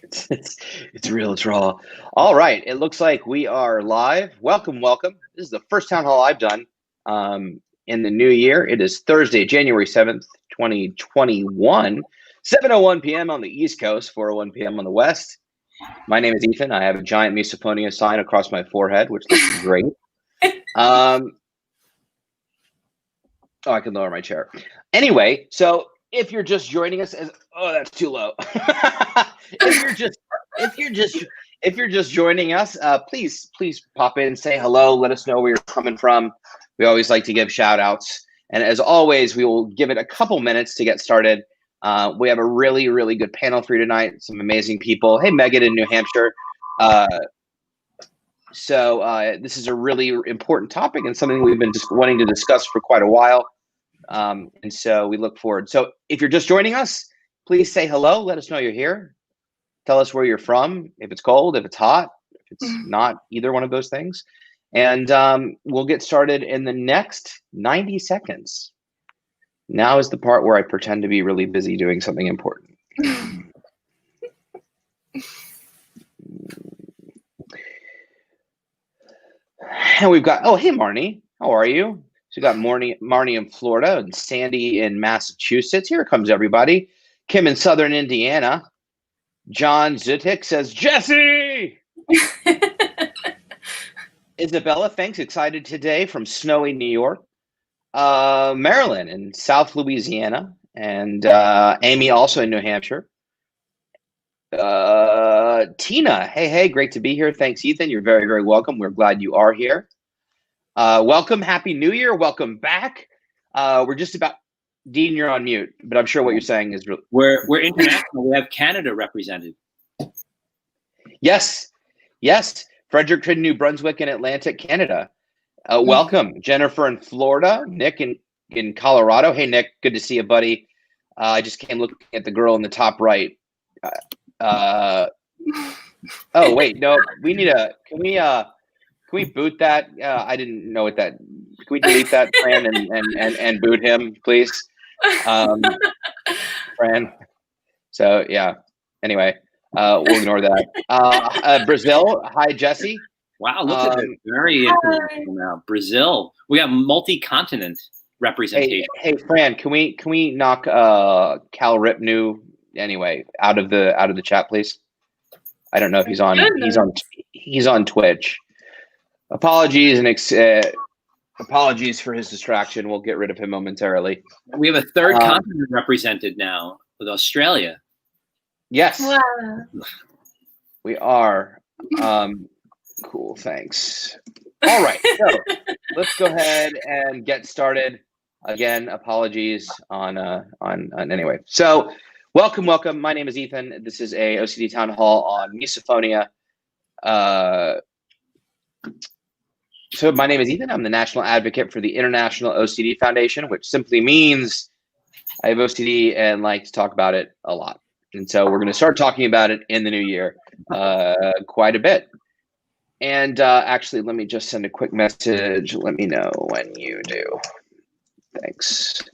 It's real. It's raw. All right. It looks like we are live. Welcome, welcome. This is the first town hall I've done in the new year. It is Thursday, January 7th, 2021, 7:01 p.m. on the East Coast, 4:01 p.m. on the West. My name is Ethan. I have a giant Misophonia sign across my forehead, which looks great. Oh, I can lower my chair. Anyway, so if you're just joining us that's too low. if you're just joining us, please pop in, say hello, let us know where you're coming from. We always like to give shout outs. And as always, we will give it a couple minutes to get started. We have a really, really good panel for you tonight. Some amazing people. Hey, Megan in New Hampshire. So this is a really important topic and something we've been just wanting to discuss for quite a while. And so we look forward. So if you're just joining us, please say hello. Let us know you're here. Tell us where you're from, if it's cold, if it's hot, if it's not either one of those things. And we'll get started in the next 90 seconds. Now is the part where I pretend to be really busy doing something important. And we've got, oh, hey, Marnie, how are you? So we got Marnie in Florida and Sandy in Massachusetts. Here comes everybody. Kim in Southern Indiana. John Zutik says, Jesse! Isabella, thanks. Excited today from snowy New York. Maryland and South Louisiana. And Amy also in New Hampshire. Tina, hey, great to be here. Thanks, Ethan. You're very, very welcome. We're glad you are here. Welcome. Happy New Year. Welcome back. We're just about, Dean, you're on mute, but I'm sure what you're saying is really. We're international. We have Canada represented. Yes. Fredericton, New Brunswick, and Atlantic, Canada. Welcome. Jennifer in Florida. Nick in Colorado. Hey, Nick. Good to see you, buddy. I just came looking at the girl in the top right. Oh, wait. No, we need a, can we boot that? I didn't know what that, can we delete that, Fran, and boot him, please? Fran. So, yeah. Anyway, we'll ignore that. Brazil. Hi, Jesse. Wow, look at it. Very international now. Brazil. We have multi-continent representation. Hey, Fran, can we knock Cal Ripnew anyway out of the chat, please? I don't know if he's on Twitch. Apologies and apologies for his distraction. We'll get rid of him momentarily. We have a third continent represented now with Australia. Yes. Wow. We are. Cool. Thanks. All right. So let's go ahead and get started. Again, apologies on anyway. So welcome. My name is Ethan. This is a OCD town hall on misophonia. So my name is Ethan. I'm the national advocate for the International OCD Foundation, which simply means I have OCD and like to talk about it a lot. And so we're going to start talking about it in the new year quite a bit. And actually, let me just send a quick message. Let me know when you do. Thanks.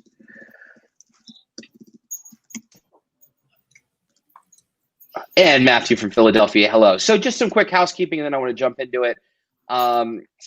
And Matthew from Philadelphia, hello. So just some quick housekeeping, and then I want to jump into it.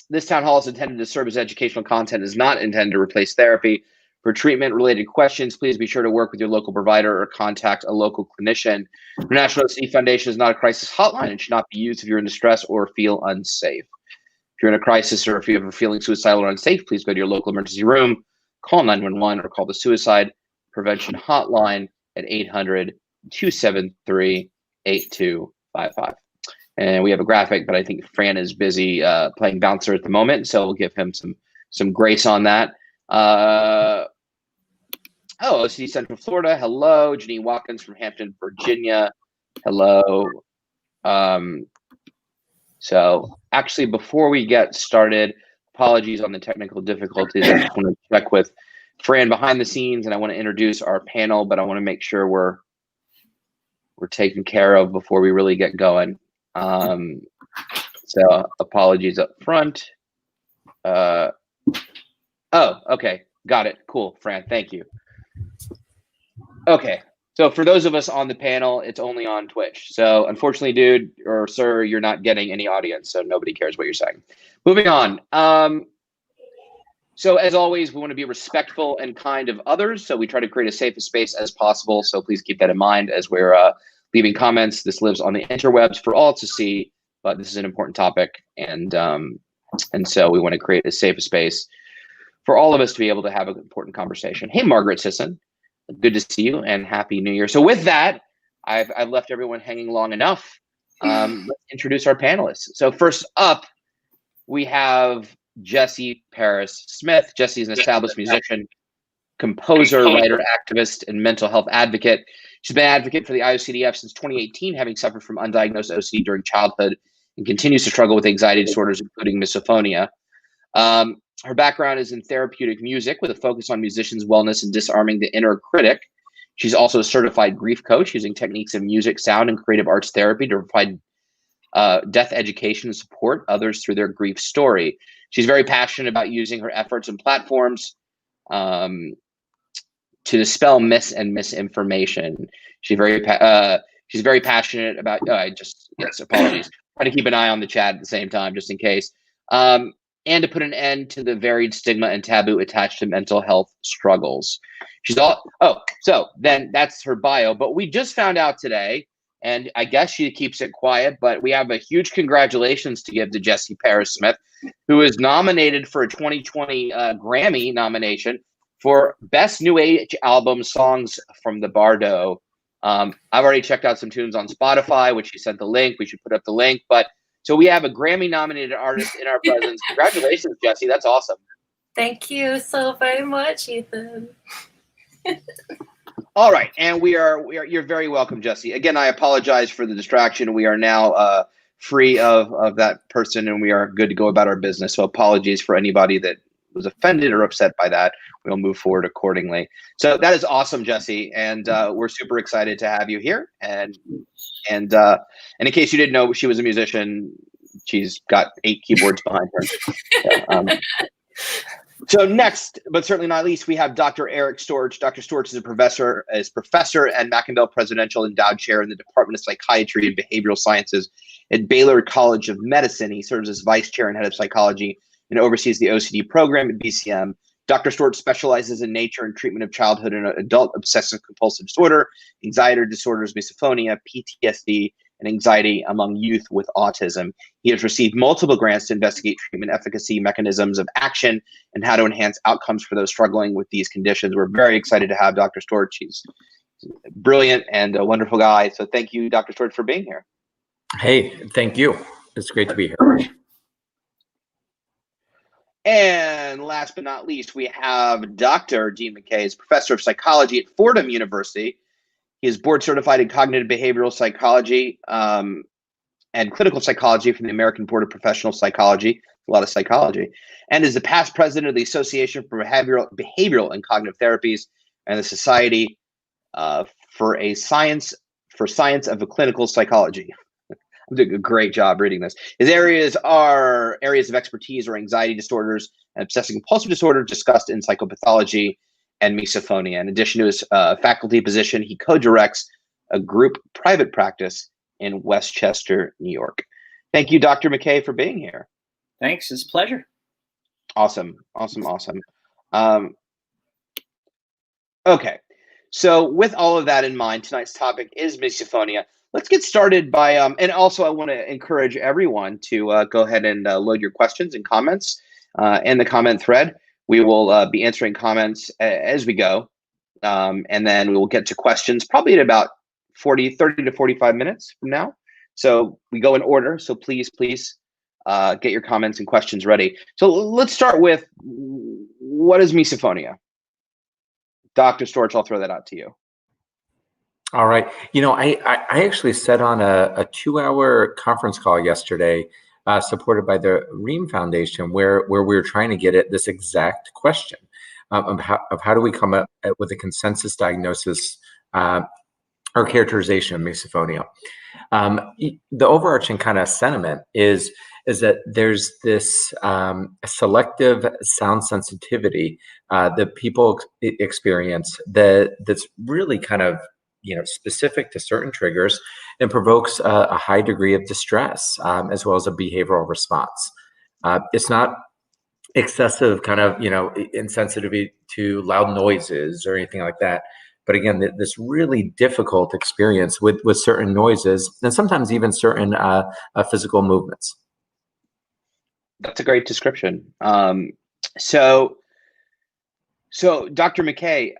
This town hall is intended to serve as educational content, is not intended to replace therapy. For treatment-related questions, please be sure to work with your local provider or contact a local clinician. The National OCD Foundation is not a crisis hotline and should not be used if you're in distress or feel unsafe. If you're in a crisis or if you are feeling suicidal or unsafe, please go to your local emergency room, call 911, or call the Suicide Prevention Hotline at 800-273-8255. And we have a graphic, but I think Fran is busy playing bouncer at the moment, so we'll give him some grace on that. OCD Central Florida, hello. Janine Watkins from Hampton, Virginia, hello. So actually, before we get started, apologies on the technical difficulties. I just want to check with Fran behind the scenes, and I want to introduce our panel, but I want to make sure we're taken care of before we really get going. So apologies up front. Oh, okay. Got it. Cool, Fran. Thank you. Okay. So for those of us on the panel, it's only on Twitch. So unfortunately, dude or sir, you're not getting any audience, so nobody cares what you're saying. Moving on. So as always, we want to be respectful and kind of others. So we try to create a safe space as possible. So please keep that in mind as we're leaving comments. This lives on the interwebs for all to see, but this is an important topic. And so we want to create a safe space for all of us to be able to have an important conversation. Hey, Margaret Sisson, good to see you and Happy New Year. So with that, I've left everyone hanging long enough. Let's introduce our panelists. So first up, we have Jesse Smith. Jesse is an established musician, composer, writer, activist, and mental health advocate. She's been an advocate for the IOCDF since 2018, having suffered from undiagnosed OCD during childhood and continues to struggle with anxiety disorders, including misophonia. Her background is in therapeutic music with a focus on musicians' wellness and disarming the inner critic. She's also a certified grief coach using techniques of music, sound, and creative arts therapy to provide death education and support others through their grief story. She's very passionate about using her efforts and platforms to dispel myths and misinformation. She's very passionate about. Apologies. Trying to keep an eye on the chat at the same time, just in case. And to put an end to the varied stigma and taboo attached to mental health struggles. So then that's her bio. But we just found out today, and I guess she keeps it quiet, but we have a huge congratulations to give to Jesse Smith, who is nominated for a 2020 Grammy nomination for Best New Age Album Songs from the Bardo. I've already checked out some tunes on Spotify, which she sent the link. We should put up the link. But so we have a Grammy-nominated artist in our presence. Congratulations, Jesse. That's awesome. Thank you so very much, Ethan. All right, and you're very welcome, Jesse. Again, I apologize for the distraction. We are now free of that person, and we are good to go about our business. So apologies for anybody that was offended or upset by that. We'll move forward accordingly. So that is awesome, Jesse, and we're super excited to have you here. And in case you didn't know, she was a musician. She's got 8 keyboards behind her. So next, but certainly not least, we have Dr. Eric Storch. Dr. Storch is a professor and Mackendale Presidential Endowed Chair in the Department of Psychiatry and Behavioral Sciences at Baylor College of Medicine. He serves as vice chair and head of psychology and oversees the OCD program at BCM. Dr. Storch specializes in nature and treatment of childhood and adult obsessive compulsive disorder, anxiety disorders, misophonia, PTSD, and anxiety among youth with autism. He has received multiple grants to investigate treatment efficacy, mechanisms of action, and how to enhance outcomes for those struggling with these conditions. We're very excited to have Dr. Storch. He's brilliant and a wonderful guy. So thank you, Dr. Storch, for being here. Hey, thank you. It's great to be here. And last but not least, we have Dr. Dean McKay, is professor of psychology at Fordham University. He is board certified in cognitive behavioral psychology and clinical psychology from the American Board of Professional Psychology, a lot of psychology, and is the past president of the Association for Behavioral and Cognitive Therapies and the Society for Science of Clinical Psychology. I'm doing a great job reading this. His areas of expertise are anxiety disorders and obsessive compulsive disorder, disgust in psychopathology, and misophonia. In addition to his faculty position, he co-directs a group private practice in Westchester, New York. Thank you, Dr. McKay, for being here. Thanks. It's a pleasure. Awesome. Okay. So with all of that in mind, tonight's topic is misophonia. Let's get started by, and also I want to encourage everyone to go ahead and load your questions and comments in the comment thread. We will be answering comments as we go, and then we will get to questions probably in about 30 to 45 minutes from now. So we go in order, so please get your comments and questions ready. So let's start with, what is misophonia? Dr. Storch, I'll throw that out to you. All right. You know, I actually sat on a 2-hour conference call yesterday, supported by the Ream Foundation, where we were trying to get at this exact question of how do we come up with a consensus diagnosis or characterization of misophonia. The overarching kind of sentiment is that there's this selective sound sensitivity that people experience that's really kind of specific to certain triggers and provokes a high degree of distress, as well as a behavioral response. It's not excessive kind of, insensitivity to loud noises or anything like that. But again, this really difficult experience with certain noises and sometimes even certain physical movements. That's a great description. So Dr. McKay,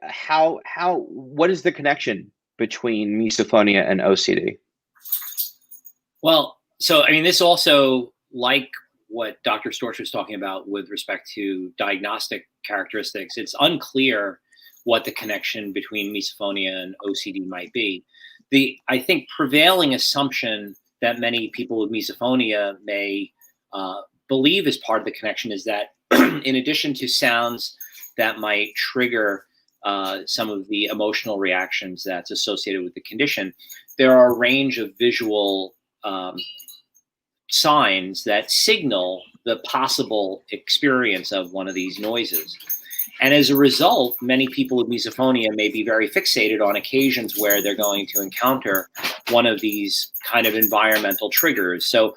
what is the connection between misophonia and OCD? Well, so I mean, this also, like what Dr. Storch was talking about with respect to diagnostic characteristics, it's unclear what the connection between misophonia and OCD might be. I think prevailing assumption that many people with misophonia may believe is part of the connection is that in addition to sounds that might trigger some of the emotional reactions that's associated with the condition, there are a range of visual signs that signal the possible experience of one of these noises. And as a result, many people with misophonia may be very fixated on occasions where they're going to encounter one of these kind of environmental triggers. So,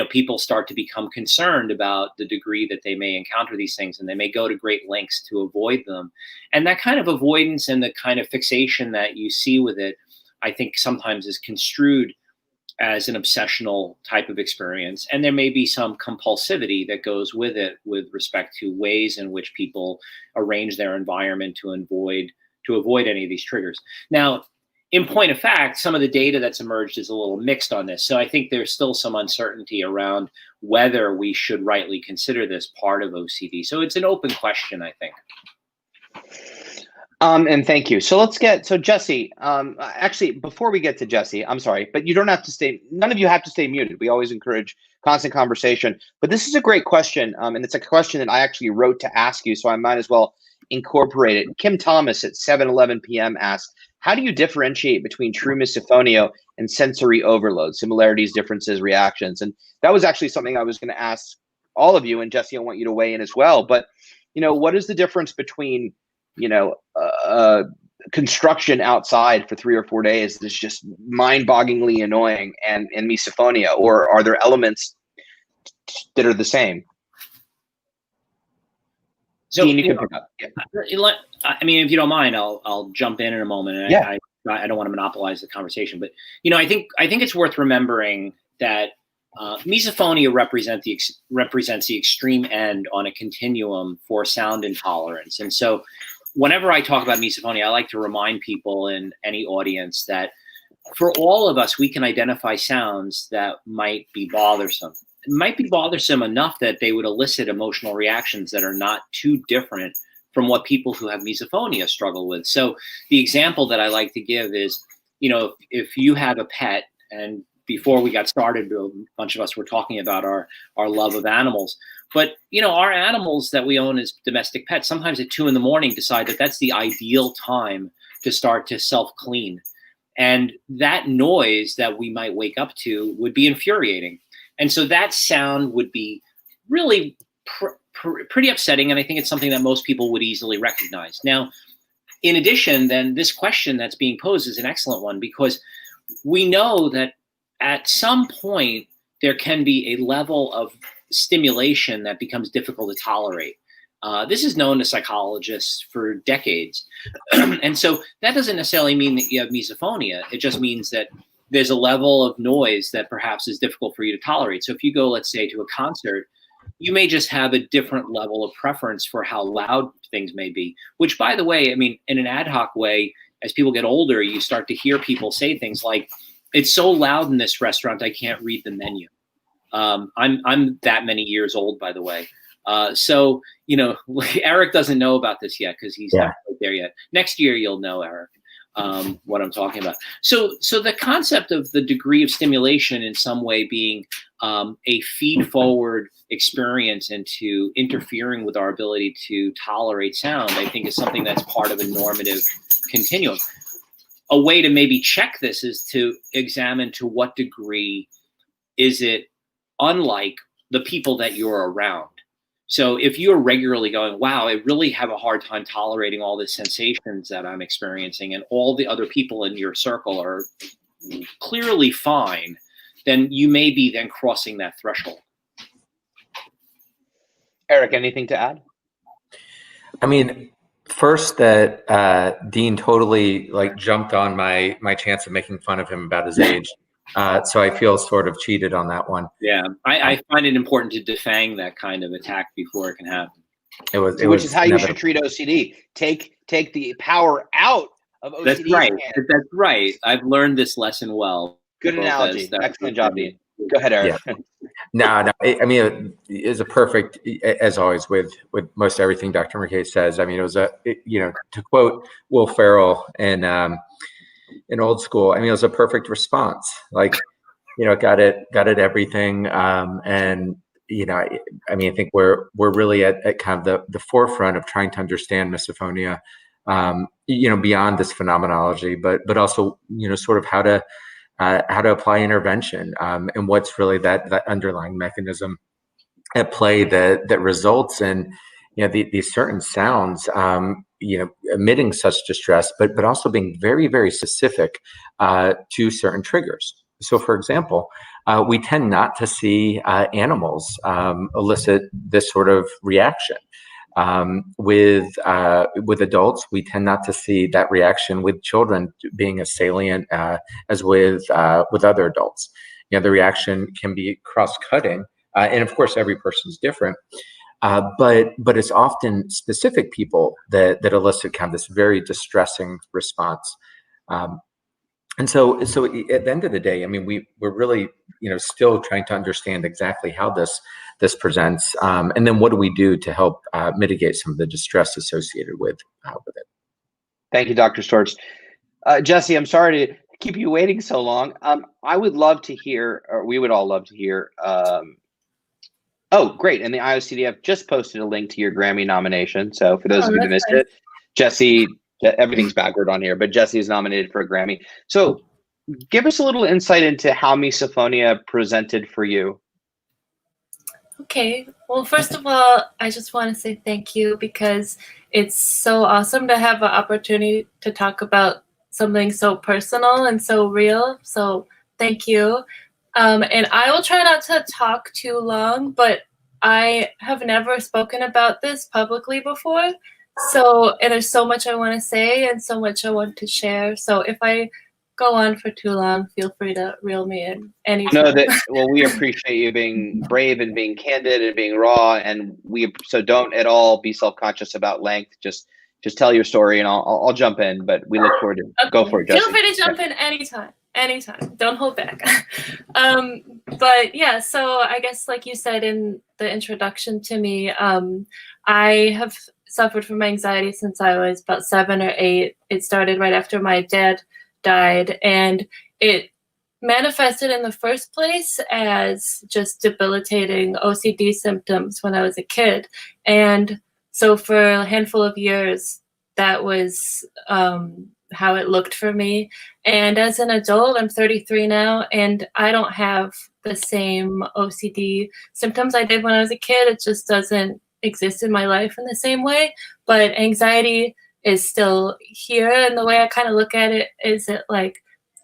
people start to become concerned about the degree that they may encounter these things, and they may go to great lengths to avoid them. And that kind of avoidance and the kind of fixation that you see with it, I think sometimes is construed as an obsessional type of experience. And there may be some compulsivity that goes with it with respect to ways in which people arrange their environment to avoid any of these triggers. Now, in point of fact, some of the data that's emerged is a little mixed on this. So I think there's still some uncertainty around whether we should rightly consider this part of OCD. So it's an open question, I think. And thank you. So Jesse, actually, before we get to Jesse, I'm sorry, but you don't have to none of you have to stay muted. We always encourage constant conversation, but this is a great question. And it's a question that I actually wrote to ask you, so I might as well incorporate it. Kim Thomas at 7:11 p.m. asked, how do you differentiate between true misophonia and sensory overload, similarities, differences, reactions? And that was actually something I was going to ask all of you, and Jesse, I want you to weigh in as well. But, what is the difference between construction outside for 3 or 4 days is just mind-bogglingly annoying and misophonia, or are there elements that are the same? So, Dean, you can pick up. Yeah. I mean, if you don't mind, I'll jump in a moment. And yeah. I don't want to monopolize the conversation, but I think it's worth remembering that misophonia represents the extreme end on a continuum for sound intolerance. And so whenever I talk about misophonia, I like to remind people in any audience that for all of us, we can identify sounds that might be bothersome. It might be bothersome enough that they would elicit emotional reactions that are not too different from what people who have misophonia struggle with. So the example that I like to give is, if you have a pet, and before we got started, a bunch of us were talking about our love of animals. But, our animals that we own as domestic pets, sometimes at 2 a.m. decide that that's the ideal time to start to self-clean. And that noise that we might wake up to would be infuriating. And so that sound would be really pretty upsetting. And I think it's something that most people would easily recognize. Now, in addition, then this question that's being posed is an excellent one, because we know that at some point there can be a level of stimulation that becomes difficult to tolerate. This is known to psychologists for decades. And so that doesn't necessarily mean that you have misophonia. It just means that there's a level of noise that perhaps is difficult for you to tolerate. So if you go, let's say, to a concert, you may just have a different level of preference for how loud things may be, which, by the way, I mean, in an ad hoc way, as people get older, you start to hear people say things like, it's so loud in this restaurant, I can't read the menu. I'm that many years old, by the way. So, Eric doesn't know about this yet because he's not quite there yet. Next year, you'll know, Eric, what I'm talking about. So the concept of the degree of stimulation in some way being a feed-forward experience into interfering with our ability to tolerate sound, I think is something that's part of a normative continuum. A way to maybe check this is to examine to what degree is it unlike the people that you're around. So if you're regularly going, wow, I really have a hard time tolerating all the sensations that I'm experiencing, and all the other people in your circle are clearly fine, then you may be then crossing that threshold. Eric, anything to add? I mean, first that Dean totally like jumped on my chance of making fun of him about his age. So I feel sort of cheated on that one. Yeah, I find it important to defang that kind of attack before it can happen. Which is how you should treat OCD. Take the power out of OCD. That's right. That's right. I've learned this lesson well. Good analogy. Excellent job, Dean. Go ahead, Eric. Yeah. No. I mean, it's a perfect, as always, with most everything Dr. McKay says. I mean, it was to quote Will Ferrell in Old School. I mean, it was a perfect response. Like, got it everything. And I mean, I think we're really at kind of the forefront of trying to understand misophonia, beyond this phenomenology, but also, sort of how to apply intervention, and what's really that underlying mechanism at play that results in, these certain sounds, emitting such distress, but also being very, very specific to certain triggers. So, for example, we tend not to see animals elicit this sort of reaction. With adults, we tend not to see that reaction with children being as salient as with other adults. The reaction can be cross-cutting, and of course, every person's different. But it's often specific people that elicit kind of this very distressing response. And so at the end of the day, I mean, we're really, still trying to understand exactly how this presents, and then what do we do to help mitigate some of the distress associated with it. Thank you, Dr. Storch. Jesse, I'm sorry to keep you waiting so long. I would love to hear, or we would all love to hear. Oh, great! And the IOCDF just posted a link to your Grammy nomination. So for those of you who missed it, Jesse. Everything's backward on here, but Jesse is nominated for a Grammy. So give us a little insight into how misophonia presented for you. Okay. Well, first of all, I just want to say thank you, because it's so awesome to have an opportunity to talk about something so personal and so real. So thank you. And I will try not to talk too long, but I have never spoken about this publicly before. And there's so much I want to say and so much I want to share. So if I go on for too long, feel free to reel me in anytime. Well, we appreciate you being brave and being candid and being raw, and so don't at all be self-conscious about length. Just tell your story, and I'll jump in. But we look forward to go for it, Jesse. Feel free to jump in anytime. Don't hold back. But yeah, so I guess like you said in the introduction to me, I have suffered from anxiety since I was about 7 or 8. It started right after my dad died, and it manifested in the first place as just debilitating OCD symptoms when I was a kid. And so for a handful of years, that was how it looked for me. And as an adult, I'm 33 now, and I don't have the same OCD symptoms I did when I was a kid. It just doesn't exist in my life in the same way, but anxiety is still here. And the way I kind of look at it is it like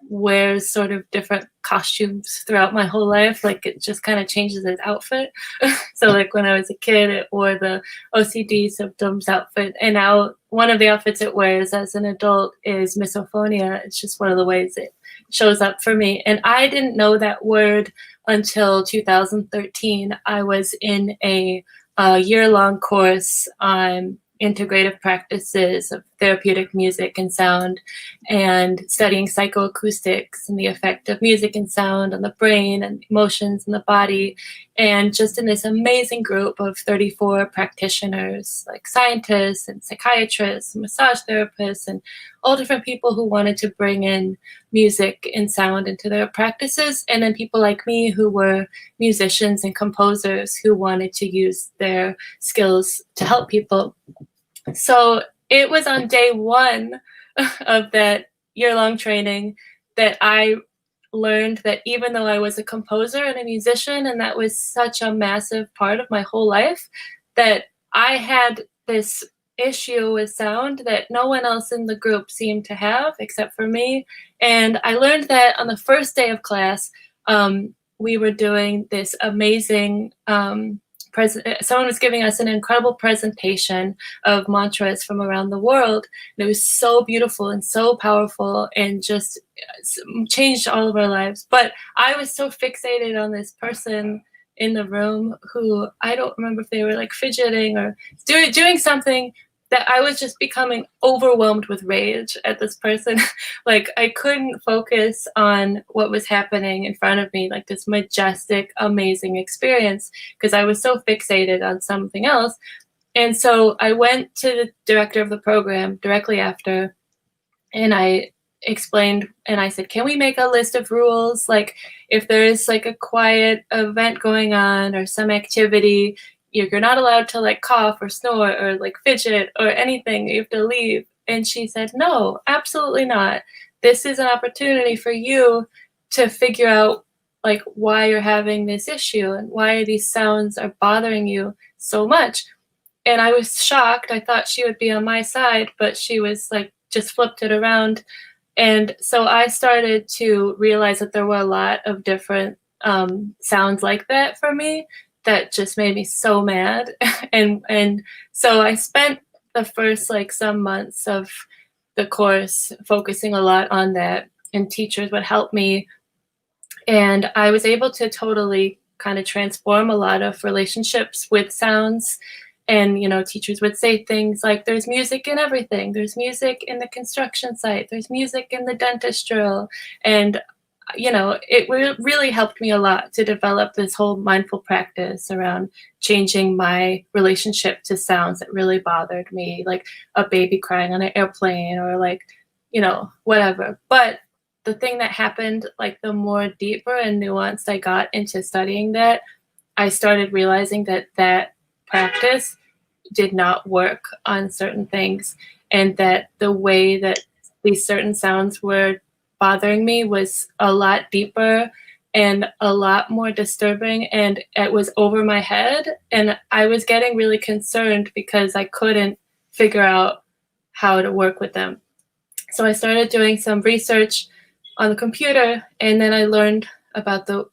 wears sort of different costumes throughout my whole life. Like it just kind of changes its outfit. So like when I was a kid, it wore the OCD symptoms outfit, and now one of the outfits it wears as an adult is misophonia. It's just one of the ways it shows up for me. And I didn't know that word until 2013. I was in a year-long course on integrative practices of therapeutic music and sound, and studying psychoacoustics and the effect of music and sound on the brain and emotions in the body. And just in this amazing group of 34 practitioners, like scientists and psychiatrists and massage therapists and all different people who wanted to bring in music and sound into their practices. And then people like me who were musicians and composers who wanted to use their skills to help people. So it was on day 1 of that year-long training that I learned that even though I was a composer and a musician, and that was such a massive part of my whole life, that I had this issue with sound that no one else in the group seemed to have except for me. And I learned that on the first day of class, we were doing this amazing someone was giving us an incredible presentation of mantras from around the world. And it was so beautiful and so powerful and just changed all of our lives. But I was so fixated on this person in the room who, I don't remember if they were like fidgeting or doing something, that I was just becoming overwhelmed with rage at this person. Like I couldn't focus on what was happening in front of me, like this majestic, amazing experience, because I was so fixated on something else. And so I went to the director of the program directly after, and I explained, and I said, can we make a list of rules? Like if there's like a quiet event going on or some activity, you're not allowed to like cough or snore or like fidget or anything. You have to leave. And she said, no, absolutely not. This is an opportunity for you to figure out like why you're having this issue and why these sounds are bothering you so much. And I was shocked. I thought she would be on my side, but she was like, just flipped it around. And so I started to realize that there were a lot of different sounds like that for me that just made me so mad. and so I spent the first like some months of the course focusing a lot on that, and teachers would help me. And I was able to totally kind of transform a lot of relationships with sounds. And, you know, teachers would say things like, there's music in everything. There's music in the construction site. There's music in the dentist drill. And you know, it really helped me a lot to develop this whole mindful practice around changing my relationship to sounds that really bothered me, like a baby crying on an airplane or like, you know, whatever. But the thing that happened, like the more deeper and nuanced I got into studying that, I started realizing that that practice did not work on certain things, and that the way that these certain sounds were bothering me was a lot deeper and a lot more disturbing, and it was over my head, and I was getting really concerned because I couldn't figure out how to work with them. So I started doing some research on the computer, and then I learned about the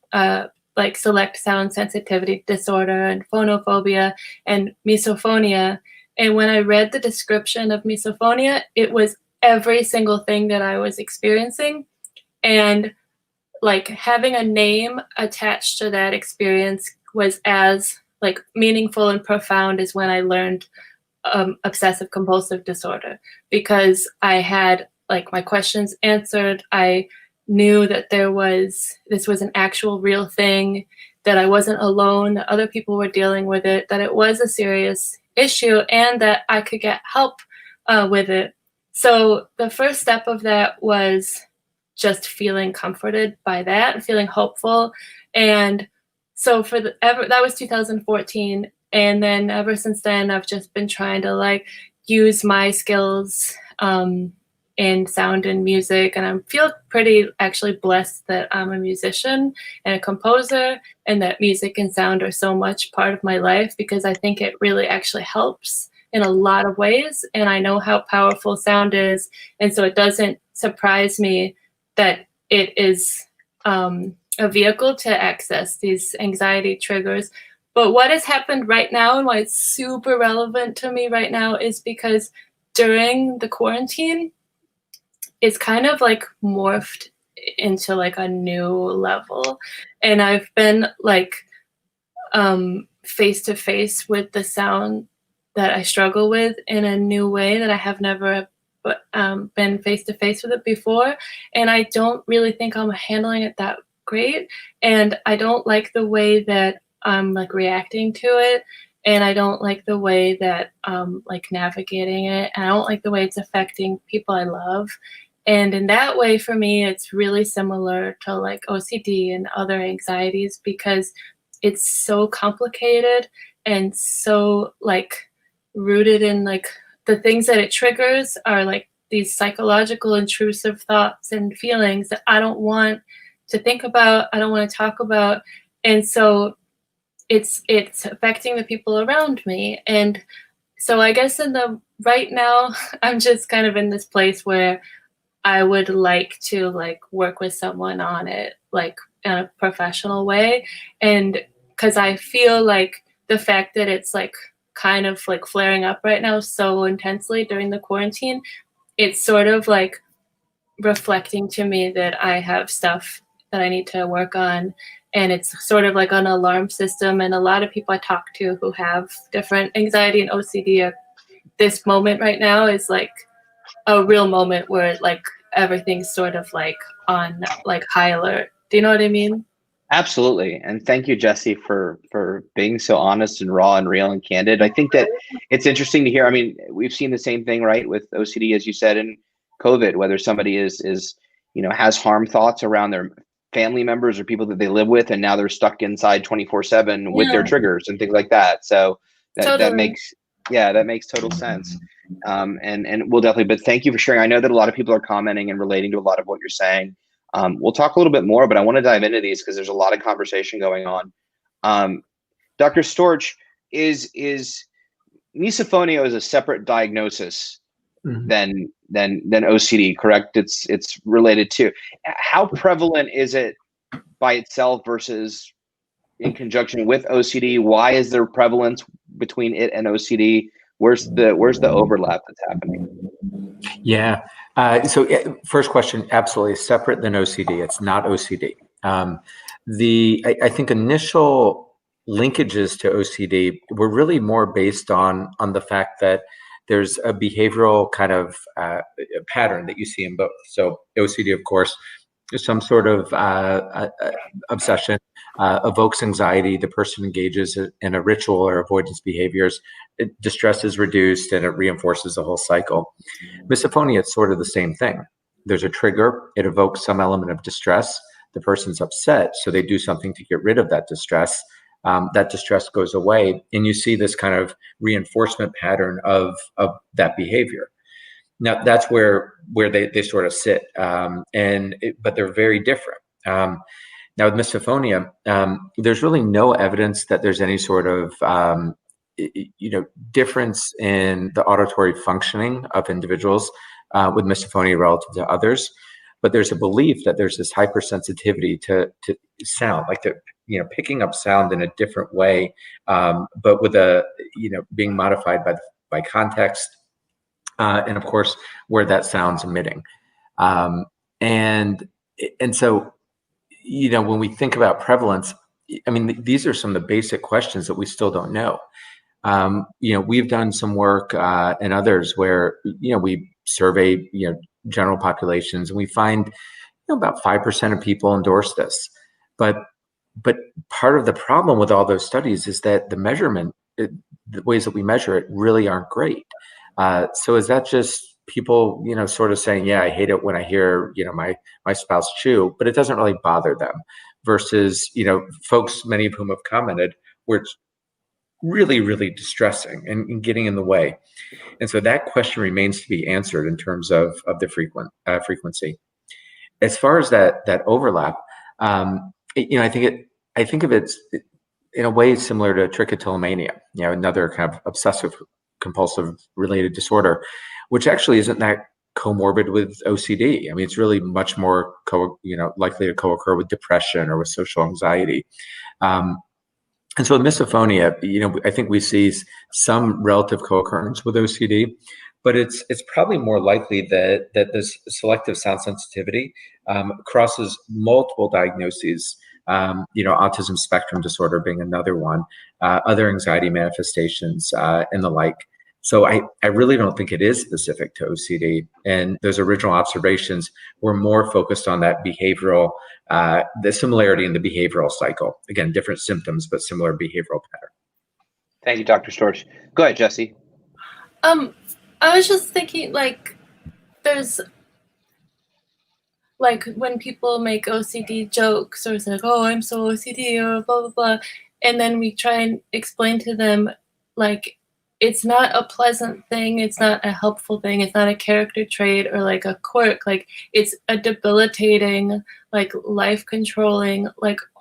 like select sound sensitivity disorder and phonophobia and misophonia. And when I read the description of misophonia, it was every single thing that I was experiencing. And like having a name attached to that experience was as like meaningful and profound as when I learned obsessive compulsive disorder, because I had like my questions answered. I knew that this was an actual real thing, that I wasn't alone, that other people were dealing with it, that it was a serious issue, and that I could get help with it. So the first step of that was just feeling comforted by that and feeling hopeful. And so that was 2014. And then ever since then, I've just been trying to like use my skills in sound and music. And I feel pretty actually blessed that I'm a musician and a composer, and that music and sound are so much part of my life, because I think it really actually helps in a lot of ways. And I know how powerful sound is. And so it doesn't surprise me that it is a vehicle to access these anxiety triggers. But what has happened right now and why it's super relevant to me right now is because during the quarantine, it's kind of like morphed into like a new level. And I've been like face to face with the sound that I struggle with in a new way that I have never been face to face with it before. And I don't really think I'm handling it that great. And I don't like the way that I'm like reacting to it. And I don't like the way that I'm like navigating it. And I don't like the way it's affecting people I love. And in that way, for me, it's really similar to like OCD and other anxieties, because it's so complicated and so like rooted in like the things that it triggers are like these psychological intrusive thoughts and feelings that I don't want to think about, I don't want to talk about. And so it's affecting the people around me. And so I guess right now, I'm just kind of in this place where I would like to like work with someone on it, like in a professional way. And because I feel like the fact that it's like kind of like flaring up right now so intensely during the quarantine, it's sort of like reflecting to me that I have stuff that I need to work on. And it's sort of like an alarm system. And a lot of people I talk to who have different anxiety and OCD, this moment right now is like a real moment where like everything's sort of like on like high alert. Do you know what I mean? Absolutely. And thank you, Jesse, for being so honest and raw and real and candid. I think that it's interesting to hear. I mean, we've seen the same thing, right, with OCD, as you said, in COVID, whether somebody is has harm thoughts around their family members or people that they live with, and now they're stuck inside 24/7 with their triggers and things like that. So that makes total sense. And we'll definitely, but thank you for sharing. I know that a lot of people are commenting and relating to a lot of what you're saying. We'll talk a little bit more, but I want to dive into these because there's a lot of conversation going on. Dr. Storch, is misophonia is a separate diagnosis than OCD, correct? It's related to. How prevalent is it by itself versus in conjunction with OCD? Why is there prevalence between it and OCD? Where's the overlap that's happening? Yeah. So first question, absolutely separate than OCD. It's not OCD. I think initial linkages to OCD were really more based on the fact that there's a behavioral kind of pattern that you see in both. So OCD, of course, is some sort of obsession, evokes anxiety. The person engages in a ritual or avoidance behaviors. Distress is reduced and it reinforces the whole cycle. Misophonia, it's sort of the same thing. There's a trigger. It evokes some element of distress. The person's upset, so they do something to get rid of that distress. That distress goes away, and you see this kind of reinforcement pattern of that behavior. Now, that's where they sort of sit, but they're very different. Now, with misophonia, there's really no evidence that there's any sort of difference in the auditory functioning of individuals with misophonia relative to others. But there's a belief that there's this hypersensitivity to sound, like picking up sound in a different way, but with being modified by context, and of course where that sound's emitting, and so when we think about prevalence, I mean, these are some of the basic questions that we still don't know. We've done some work and others where we survey general populations, and we find about 5% of people endorse this, but part of the problem with all those studies is that the measurement, the ways that we measure it, really aren't great. So is that just people sort of saying, yeah, I hate it when I hear my spouse chew, but it doesn't really bother them, versus folks, many of whom have commented, where it's really, really distressing and getting in the way. And so that question remains to be answered in terms of the frequency. As far as that overlap, I think of it in a way similar to trichotillomania, another kind of obsessive compulsive related disorder, which actually isn't that comorbid with OCD. I mean, it's really much more likely to co-occur with depression or with social anxiety. And so with misophonia, I think we see some relative co-occurrence with OCD, but it's probably more likely that this selective sound sensitivity crosses multiple diagnoses. Autism spectrum disorder being another one, other anxiety manifestations, and the like. So I really don't think it is specific to OCD. And those original observations were more focused on that behavioral, the similarity in the behavioral cycle. Again, different symptoms, but similar behavioral pattern. Thank you, Dr. Storch. Go ahead, Jesse. I was just thinking, there's when people make OCD jokes, or it's like, oh, I'm so OCD, or blah, blah, blah. And then we try and explain to them, it's not a pleasant thing. It's not a helpful thing. It's not a character trait or a quirk. It's a debilitating, life controlling,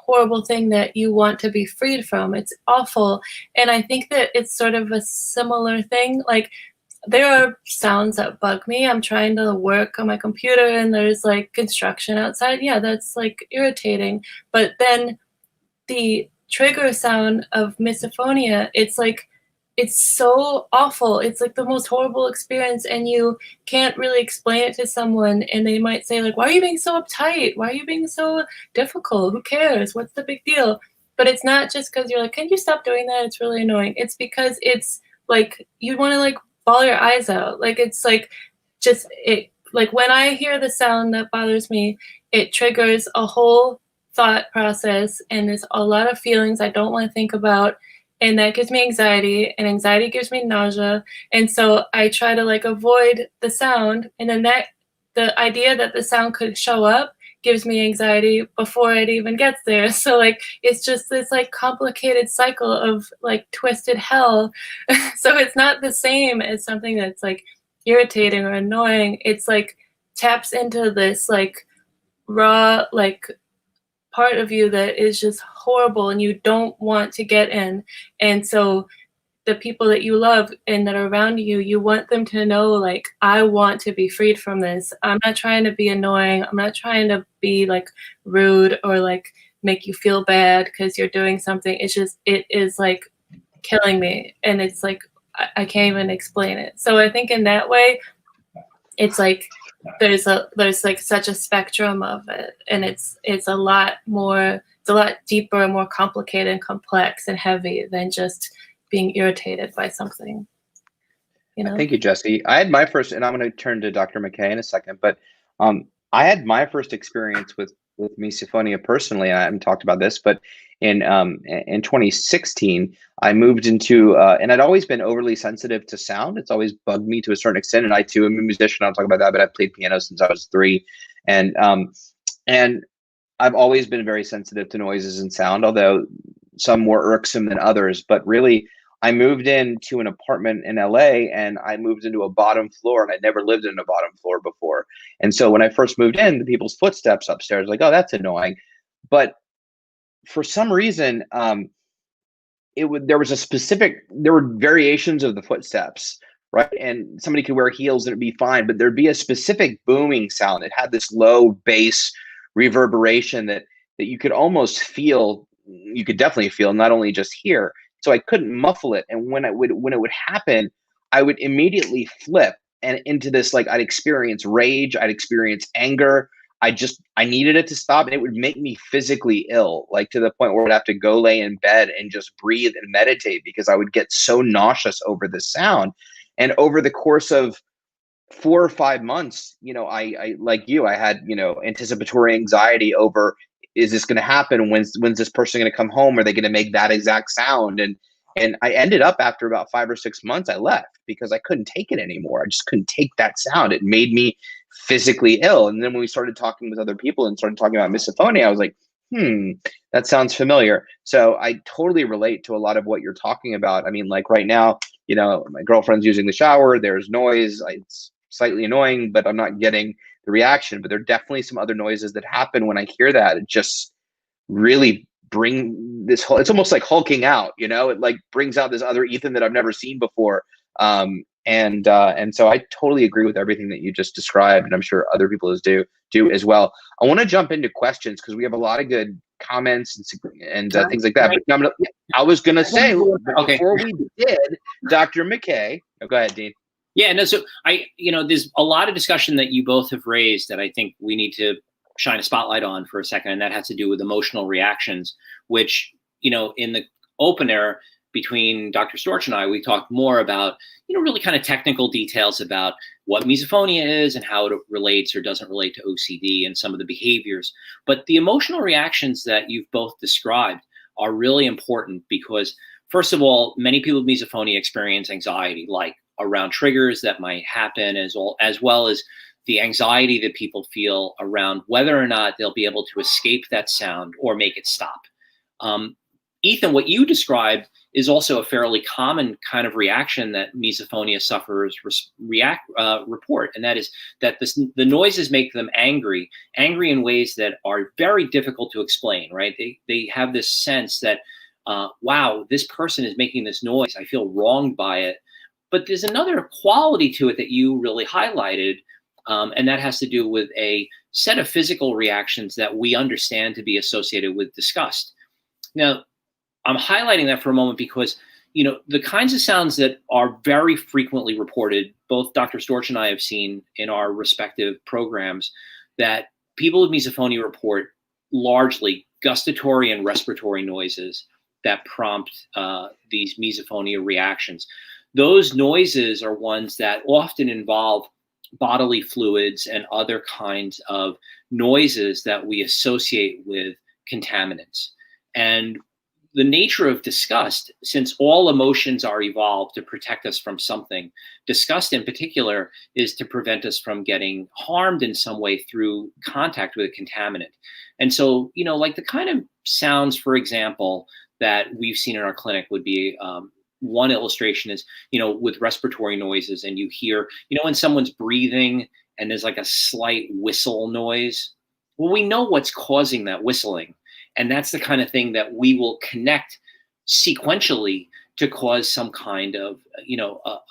horrible thing that you want to be freed from. It's awful. And I think that it's sort of a similar thing. Like, there are sounds that bug me. I'm trying to work on my computer and there's like construction outside. Yeah, that's like irritating. But then the trigger sound of misophonia, it's like, it's so awful. It's like the most horrible experience, and you can't really explain it to someone, and they might say like, why are you being so uptight? Why are you being so difficult? Who cares? What's the big deal? But it's not just because you're like, can you stop doing that? It's really annoying. It's because it's like, you want to like bawl your eyes out. Like, it's like, just it, like when I hear the sound that bothers me, it triggers a whole thought process, and there's a lot of feelings I don't want to think about. And that gives me anxiety, and anxiety gives me nausea. And so I try to like avoid the sound. And then the idea that the sound could show up gives me anxiety before it even gets there. So like, it's just this like complicated cycle of like twisted hell. So it's not the same as something that's like irritating or annoying. It's like taps into this like raw, like part of you that is just horrible and you don't want to get in. And so the people that you love and that are around you, you want them to know, like, I want to be freed from this. I'm not trying to be annoying. I'm not trying to be like rude or like make you feel bad because you're doing something. It's just, it is like killing me. And it's like, I can't even explain it. So I think in that way, it's like, there's like such a spectrum of it, and it's a lot deeper, more complicated and complex and heavy than just being irritated by something, you know? Thank you, Jesse. I had my first, and I'm going to turn to Dr. McKay in a second, but I had my first experience with misophonia personally. I haven't talked about this, but in 2016, I moved into, and I'd always been overly sensitive to sound. It's always bugged me to a certain extent. And I too am a musician. I'll talk about that, but I've played piano since I was 3. And I've always been very sensitive to noises and sound, although some more irksome than others. But really, I moved into an apartment in LA, and I moved into a bottom floor, and I'd never lived in a bottom floor before. And so when I first moved in, the people's footsteps upstairs, like, oh, that's annoying. But for some reason, there were variations of the footsteps, right? And somebody could wear heels and it'd be fine, but there'd be a specific booming sound. It had this low bass reverberation that you could almost feel, you could definitely feel, not only just hear. So I couldn't muffle it. And when it would happen, I would immediately flip and into this, like, I'd experience rage, I'd experience anger. I needed it to stop, and it would make me physically ill, like to the point where I'd have to go lay in bed and just breathe and meditate because I would get so nauseous over the sound. And over the course of 4 or 5 months, you know, I like you, I had, you know, anticipatory anxiety over, is this going to happen? When's this person going to come home? Are they going to make that exact sound? And I ended up, after about 5 or 6 months, I left because I couldn't take it anymore. I just couldn't take that sound. It made me physically ill. And then when we started talking with other people and started talking about misophonia, I was like, that sounds familiar. So I totally relate to a lot of what you're talking about. I mean, like right now, you know, my girlfriend's using the shower, there's noise, it's slightly annoying, but I'm not getting the reaction. But there are definitely some other noises that happen when I hear that. It just really bring this whole, it's almost like hulking out, you know, it like brings out this other Ethan that I've never seen before. And so I totally agree with everything that you just described, and I'm sure other people do as well. I want to jump into questions because we have a lot of good comments and things like that. But I was gonna say, before we did, Dr. McKay. Oh, go ahead, Dean. Yeah, no. So there's a lot of discussion that you both have raised that I think we need to shine a spotlight on for a second, and that has to do with emotional reactions, which, you know, in the opener between Dr. Storch and I, we talked more about, you know, really kind of technical details about what misophonia is and how it relates or doesn't relate to OCD and some of the behaviors. But the emotional reactions that you've both described are really important because, first of all, many people with misophonia experience anxiety, like around triggers that might happen, as well as the anxiety that people feel around whether or not they'll be able to escape that sound or make it stop. Ethan, what you described is also a fairly common kind of reaction that misophonia sufferers report, and that is that the noises make them angry in ways that are very difficult to explain, right? They have this sense that, wow, this person is making this noise. I feel wronged by it. But there's another quality to it that you really highlighted, and that has to do with a set of physical reactions that we understand to be associated with disgust. Now, I'm highlighting that for a moment because, the kinds of sounds that are very frequently reported, both Dr. Storch and I have seen in our respective programs, that people with misophonia report largely gustatory and respiratory noises that prompt these misophonia reactions. Those noises are ones that often involve bodily fluids and other kinds of noises that we associate with contaminants. And the nature of disgust, since all emotions are evolved to protect us from something, disgust in particular is to prevent us from getting harmed in some way through contact with a contaminant. And so, like the kind of sounds, for example, that we've seen in our clinic would be, one illustration is, with respiratory noises, and you hear, when someone's breathing and there's like a slight whistle noise. Well, we know what's causing that whistling. And that's the kind of thing that we will connect sequentially to cause some kind of,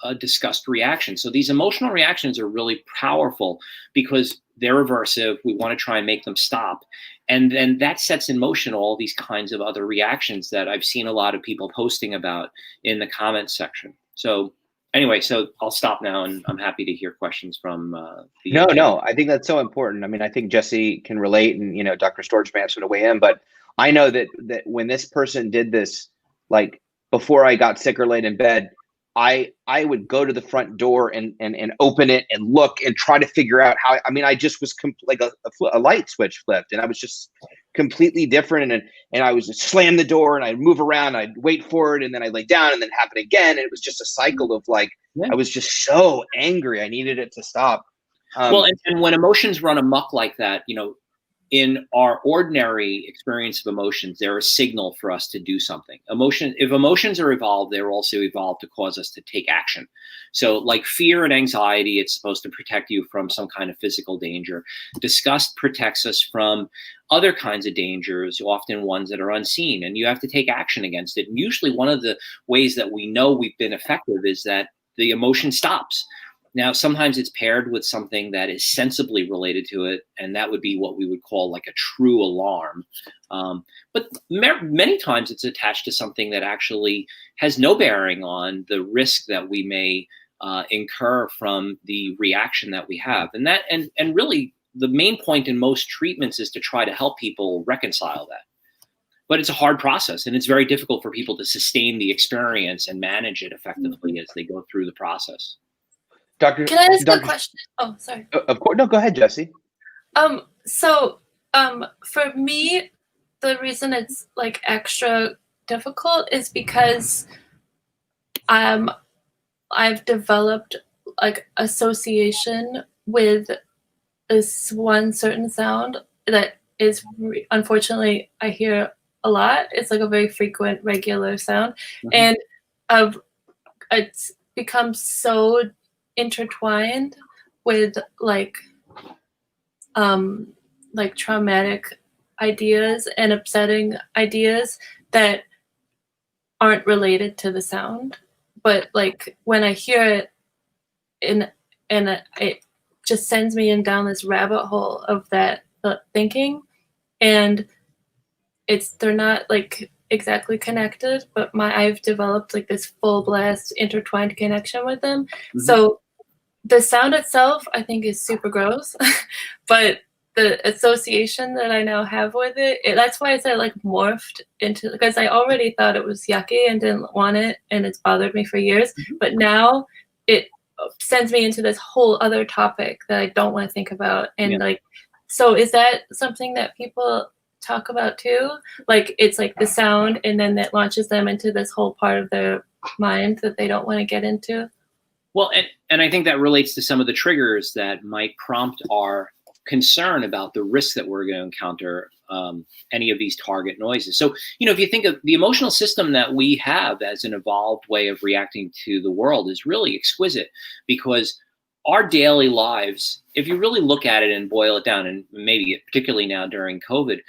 a disgust reaction. So these emotional reactions are really powerful because they're aversive. We want to try and make them stop. And then that sets in motion all these kinds of other reactions that I've seen a lot of people posting about in the comments section. So anyway, so I'll stop now, and I'm happy to hear questions from the. No, I think that's so important. I mean, I think Jesse can relate, and Dr. Storch may have to weigh in, but I know that when this person did this, like before I got sick or laid in bed, I would go to the front door and open it and look and try to figure out how. I mean, I just was like a light switch flipped, and I was just completely different. And I was just slam the door, and I'd move around, I'd wait for it, and then I'd lay down, and then happen again. And it was just a cycle of like, I was just so angry. I needed it to stop. Well, and when emotions run amok like that, in our ordinary experience of emotions, they're a signal for us to do something. If emotions are evolved, they're also evolved to cause us to take action. So like fear and anxiety, it's supposed to protect you from some kind of physical danger. Disgust protects us from other kinds of dangers, often ones that are unseen, and you have to take action against it. And usually one of the ways that we know we've been effective is that the emotion stops. Now, sometimes it's paired with something that is sensibly related to it, and that would be what we would call like a true alarm. But many times it's attached to something that actually has no bearing on the risk that we may incur from the reaction that we have. And really, the main point in most treatments is to try to help people reconcile that. But it's a hard process, and it's very difficult for people to sustain the experience and manage it effectively as they go through the process. Can I ask a question? Oh, sorry. Of course. No, go ahead, Jesse. So for me, the reason it's like extra difficult is because I've developed like association with this one certain sound that is unfortunately I hear a lot. It's like a very frequent, regular sound, and it's become so intertwined with like traumatic ideas and upsetting ideas that aren't related to the sound, but like when I hear it it just sends me down this rabbit hole of that thinking, and they're not like exactly connected, but I've developed like this full blast intertwined connection with them. So the sound itself, I think, is super gross, but the association that I now have with it, that's why I said like morphed into, because I already thought it was yucky and didn't want it, and it's bothered me for years. But now it sends me into this whole other topic that I don't want to think about. And like, so is that something that people talk about too? Like it's like the sound, and then that launches them into this whole part of their mind that they don't want to get into? Well, and I think that relates to some of the triggers that might prompt our concern about the risk that we're going to encounter any of these target noises. So, if you think of the emotional system that we have as an evolved way of reacting to the world is really exquisite, because our daily lives, if you really look at it and boil it down, and maybe particularly now during COVID,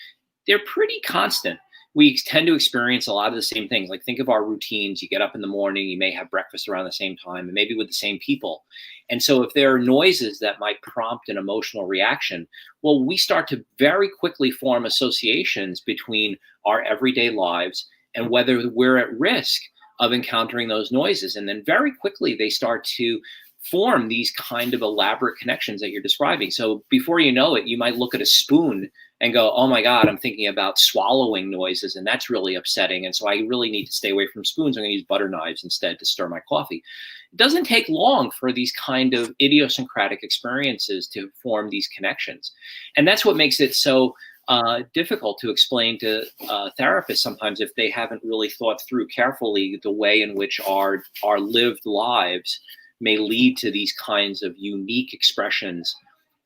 they're pretty constant. We tend to experience a lot of the same things. Like, think of our routines. You get up in the morning, you may have breakfast around the same time, and maybe with the same people. And so if there are noises that might prompt an emotional reaction, well, we start to very quickly form associations between our everyday lives and whether we're at risk of encountering those noises. And then very quickly, they start to form these kind of elaborate connections that you're describing. So before you know it, you might look at a spoon and go, oh my God, I'm thinking about swallowing noises, and that's really upsetting. And so I really need to stay away from spoons. I'm going to use butter knives instead to stir my coffee. It doesn't take long for these kind of idiosyncratic experiences to form these connections. And that's what makes it so difficult to explain to therapists sometimes if they haven't really thought through carefully the way in which our lived lives may lead to these kinds of unique expressions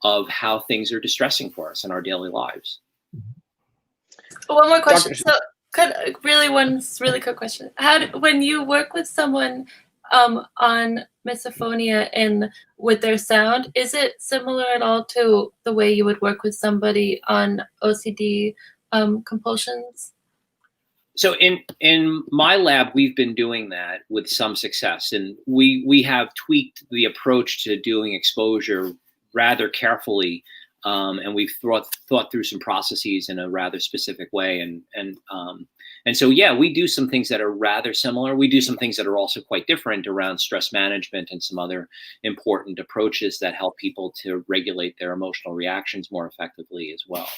of how things are distressing for us in our daily lives. One more question. So, one really quick question. When you work with someone on misophonia and with their sound, is it similar at all to the way you would work with somebody on OCD compulsions? So in my lab, we've been doing that with some success, and we have tweaked the approach to doing exposure rather carefully, and we've thought through some processes in a rather specific way, and so yeah, we do some things that are rather similar. We do some things that are also quite different around stress management and some other important approaches that help people to regulate their emotional reactions more effectively as well.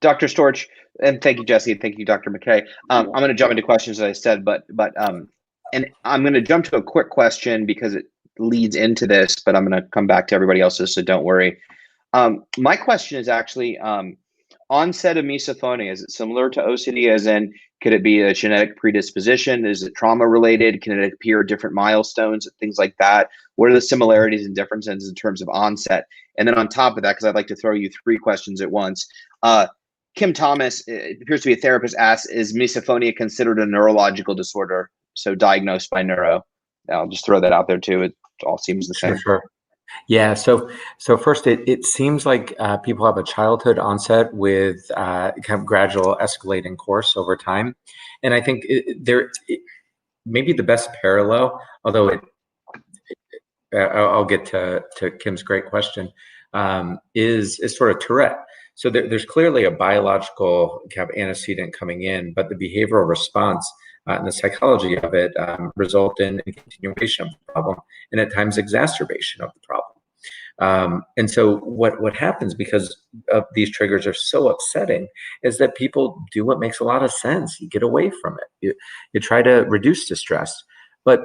Dr. Storch, and thank you, Jesse, and thank you, Dr. McKay. I'm going to jump into questions, as I said, but and I'm going to jump to a quick question because it leads into this, but I'm going to come back to everybody else's, so don't worry. My question is actually onset of misophonia. Is it similar to OCD, as in, could it be a genetic predisposition? Is it trauma related? Can it appear at different milestones, things like that? What are the similarities and differences in terms of onset? And then on top of that, because I'd like to throw you 3 questions at once, Kim Thomas, it appears to be a therapist, asks, is misophonia considered a neurological disorder? So diagnosed by neuro. I'll just throw that out there too. It all seems the same. Sure. Yeah. So first, it seems like people have a childhood onset with kind of gradual escalating course over time, and I think maybe the best parallel, although I'll get to Kim's great question, is sort of Tourette. So there's clearly a biological kind of antecedent coming in, but the behavioral response and the psychology of it result in a continuation of the problem and at times exacerbation of the problem. And so what happens because of these triggers are so upsetting is that people do what makes a lot of sense. You get away from it. You try to reduce distress, but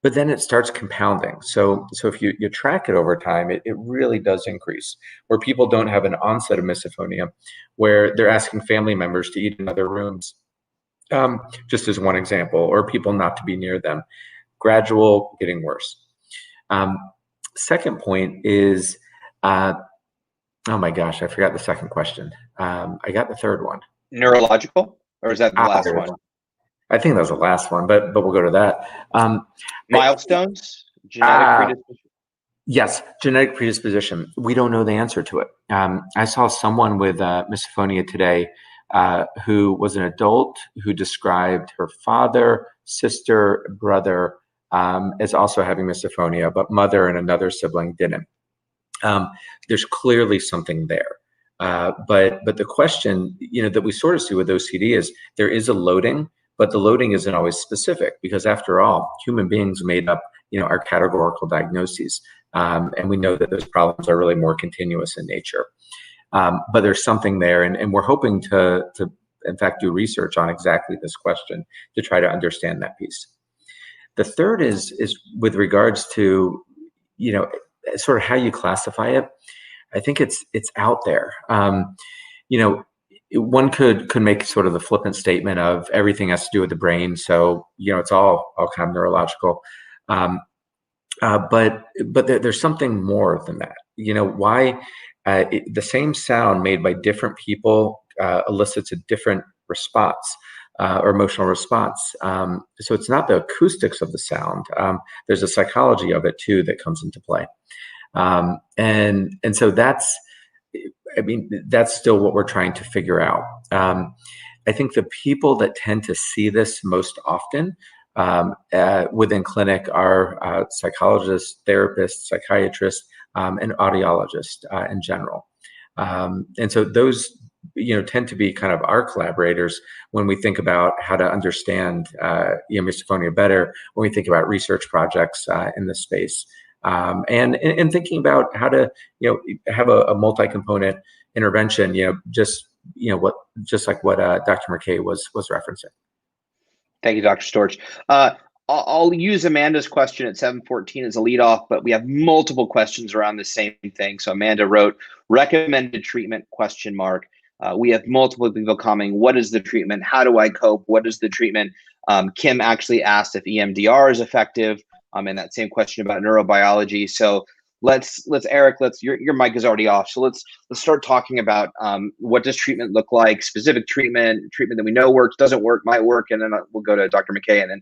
then it starts compounding. So if you track it over time, it really does increase, where people don't have an onset of misophonia, where they're asking family members to eat in other rooms, just as one example, or people not to be near them. Gradual, getting worse. Second point is, oh my gosh, I forgot the second question. I got the third one. Neurological, or is that the last one? I think that was the last one, but we'll go to that. Milestones? Genetic predisposition? Yes, genetic predisposition. We don't know the answer to it. I saw someone with misophonia today who was an adult who described her father, sister, brother as also having misophonia, but mother and another sibling didn't. There's clearly something there. But the question, that we sort of see with OCD is there is a loading, but the loading isn't always specific, because after all, human beings made up, our categorical diagnoses. And we know that those problems are really more continuous in nature. But there's something there, and we're hoping to in fact do research on exactly this question to try to understand that piece. The third is with regards to, sort of how you classify it. I think it's out there. One could make sort of the flippant statement of everything has to do with the brain, so it's all kind of neurological. But there's something more than that. Why the same sound made by different people elicits a different response or emotional response. So it's not the acoustics of the sound. There's a psychology of it too that comes into play. And so that's still what we're trying to figure out. I think the people that tend to see this most often within clinic are psychologists, therapists, psychiatrists, and audiologists in general. And so those, tend to be kind of our collaborators when we think about how to understand misophonia better, when we think about research projects in this space, and thinking about how to, have a multi-component intervention, just like what Dr. McKay was referencing. Thank you, Dr. Storch. I'll use Amanda's question at 7:14 as a leadoff, but we have multiple questions around the same thing. So Amanda wrote, recommended treatment, ? We have multiple people commenting, what is the treatment? How do I cope? What is the treatment? Kim actually asked if EMDR is effective, and that same question about neurobiology. So let's Eric, your mic is already off. So let's start talking about what does treatment look like, specific treatment that we know works, doesn't work, might work, and then we'll go to Dr. McKay and then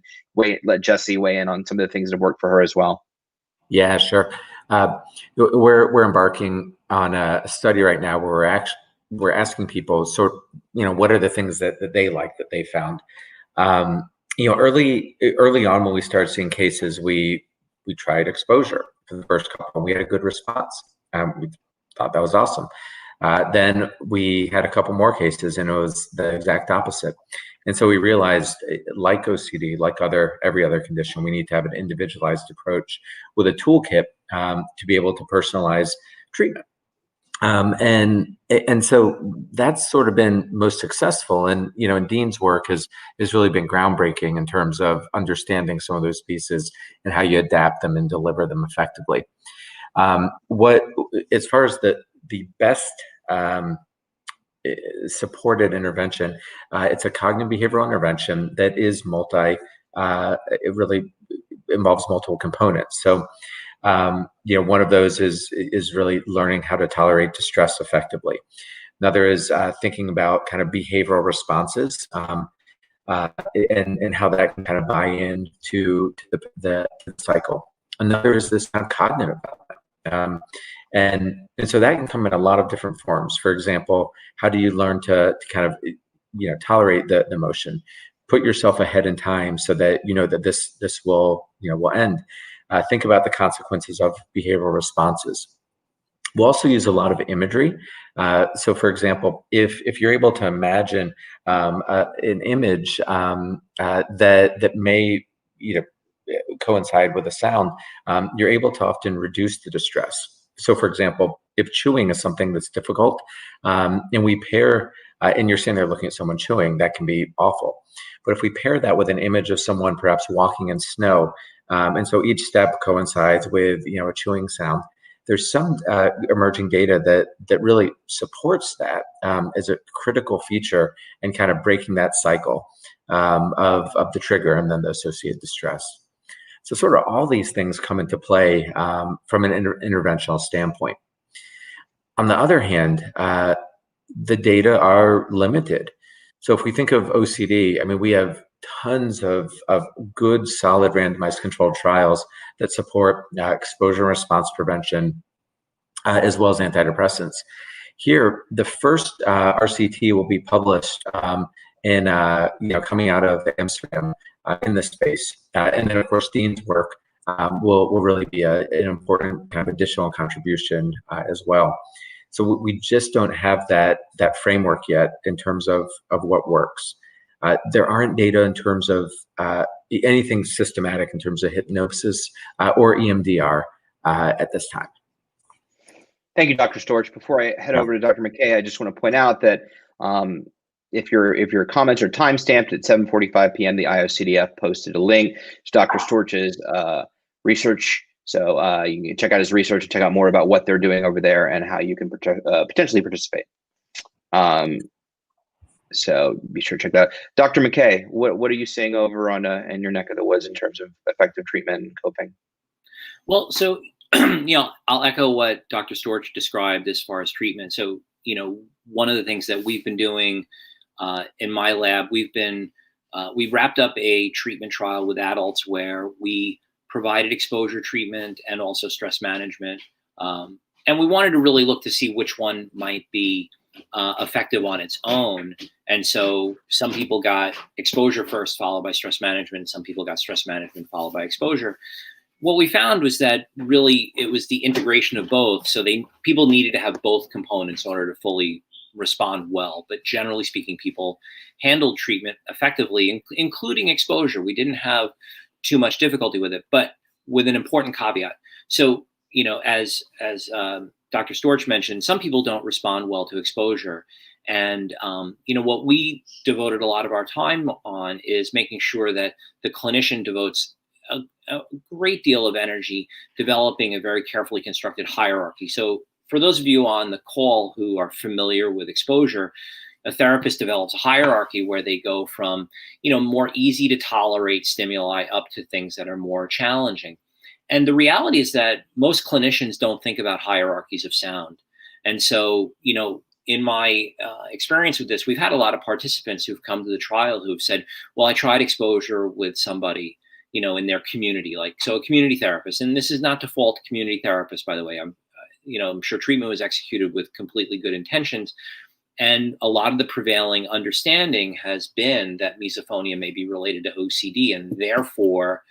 let Jesse weigh in on some of the things that have worked for her as well. Yeah, sure. We're embarking on a study right now where we're asking people what are the things that they like, that they found. Early on when we started seeing cases, we tried exposure for the first couple, and we had a good response. We thought that was awesome. Then we had a couple more cases, and it was the exact opposite. And so we realized, like OCD, like every other condition, we need to have an individualized approach with a toolkit to be able to personalize treatment. And so that's sort of been most successful. And, and Dean's work has really been groundbreaking in terms of understanding some of those pieces and how you adapt them and deliver them effectively. As far as the best supported intervention, it's a cognitive behavioral intervention that is it really involves multiple components. So, one of those is really learning how to tolerate distress effectively. Another is thinking about kind of behavioral responses and how that can kind of buy in to the cycle. Another is this kind of cognitive element. And so that can come in a lot of different forms. For example, how do you learn to kind of, tolerate the emotion? Put yourself ahead in time so that that this will end. Think about the consequences of behavioral responses. We'll also use a lot of imagery. So, for example, if you're able to imagine an image that may coincide with a sound, you're able to often reduce the distress. So, for example, if chewing is something that's difficult, and we pair, and you're sitting there looking at someone chewing, that can be awful. But if we pair that with an image of someone perhaps walking in snow, and so each step coincides with a chewing sound, there's some emerging data that really supports that as a critical feature in kind of breaking that cycle of the trigger and then the associated distress. So sort of all these things come into play from an interventional standpoint. On the other hand, the data are limited. So if we think of OCD, we have tons of good, solid randomized controlled trials that support exposure and response prevention, as well as antidepressants. Here, the first RCT will be published in coming out of Amsterdam in this space, and then of course Dean's work will really be an important kind of additional contribution as well. So we just don't have that framework yet in terms of what works. There aren't data in terms of anything systematic in terms of hypnosis or EMDR at this time. Thank you, Dr. Storch. Before I head over to Dr. McKay, I just want to point out that if your comments are timestamped at 7:45 p.m., the IOCDF posted a link to Dr. Storch's research. So you can check out his research and check out more about what they're doing over there and how you can potentially participate. So be sure to check that out. Dr. McKay, what are you seeing over on in your neck of the woods in terms of effective treatment and coping? Well, so I'll echo what Dr. Storch described as far as treatment. So, one of the things that we've been doing in my lab, we wrapped up a treatment trial with adults where we provided exposure treatment and also stress management. And we wanted to really look to see which one might be effective on its own. And so some people got exposure first, followed by stress management. Some people got stress management, followed by exposure. What we found was that really it was the integration of both. So people needed to have both components in order to fully respond well. But generally speaking, people handled treatment effectively, including exposure. We didn't have too much difficulty with it, but with an important caveat. So, as Dr. Storch mentioned, some people don't respond well to exposure. And, what we devoted a lot of our time on is making sure that the clinician devotes a great deal of energy developing a very carefully constructed hierarchy. So for those of you on the call who are familiar with exposure, a therapist develops a hierarchy where they go from, more easy to tolerate stimuli up to things that are more challenging. And the reality is that most clinicians don't think about hierarchies of sound. And so, in my experience with this, we've had a lot of participants who've come to the trial who've said, well, I tried exposure with somebody, in their community, so a community therapist. And this is not to fault community therapists, by the way. I'm sure treatment was executed with completely good intentions. And a lot of the prevailing understanding has been that misophonia may be related to OCD. And therefore,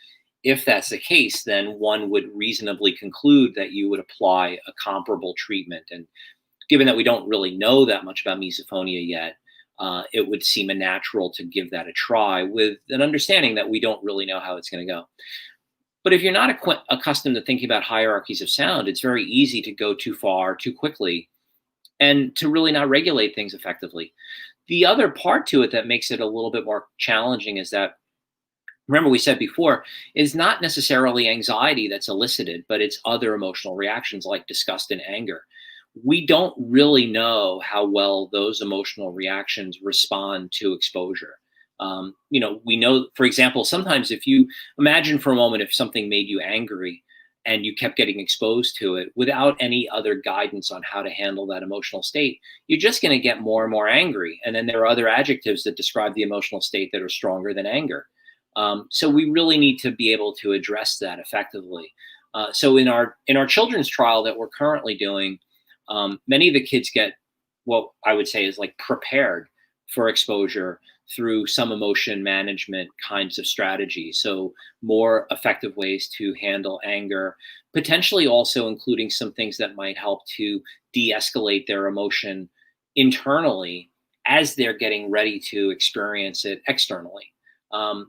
if that's the case, then one would reasonably conclude that you would apply a comparable treatment. And given that we don't really know that much about misophonia yet, it would seem a natural to give that a try with an understanding that we don't really know how it's going to go. But if you're not accustomed to thinking about hierarchies of sound, it's very easy to go too far, too quickly, and to really not regulate things effectively. The other part to it that makes it a little bit more challenging is that, remember we said before, it's not necessarily anxiety that's elicited, but it's other emotional reactions like disgust and anger. We don't really know how well those emotional reactions respond to exposure. We know, for example, sometimes if you imagine for a moment, if something made you angry and you kept getting exposed to it without any other guidance on how to handle that emotional state, you're just going to get more and more angry. And then there are other adjectives that describe the emotional state that are stronger than anger. So we really need to be able to address that effectively. So in our children's trial that we're currently doing, many of the kids get what I would say is prepared for exposure through some emotion management kinds of strategies. So more effective ways to handle anger, potentially also including some things that might help to de-escalate their emotion internally as they're getting ready to experience it externally,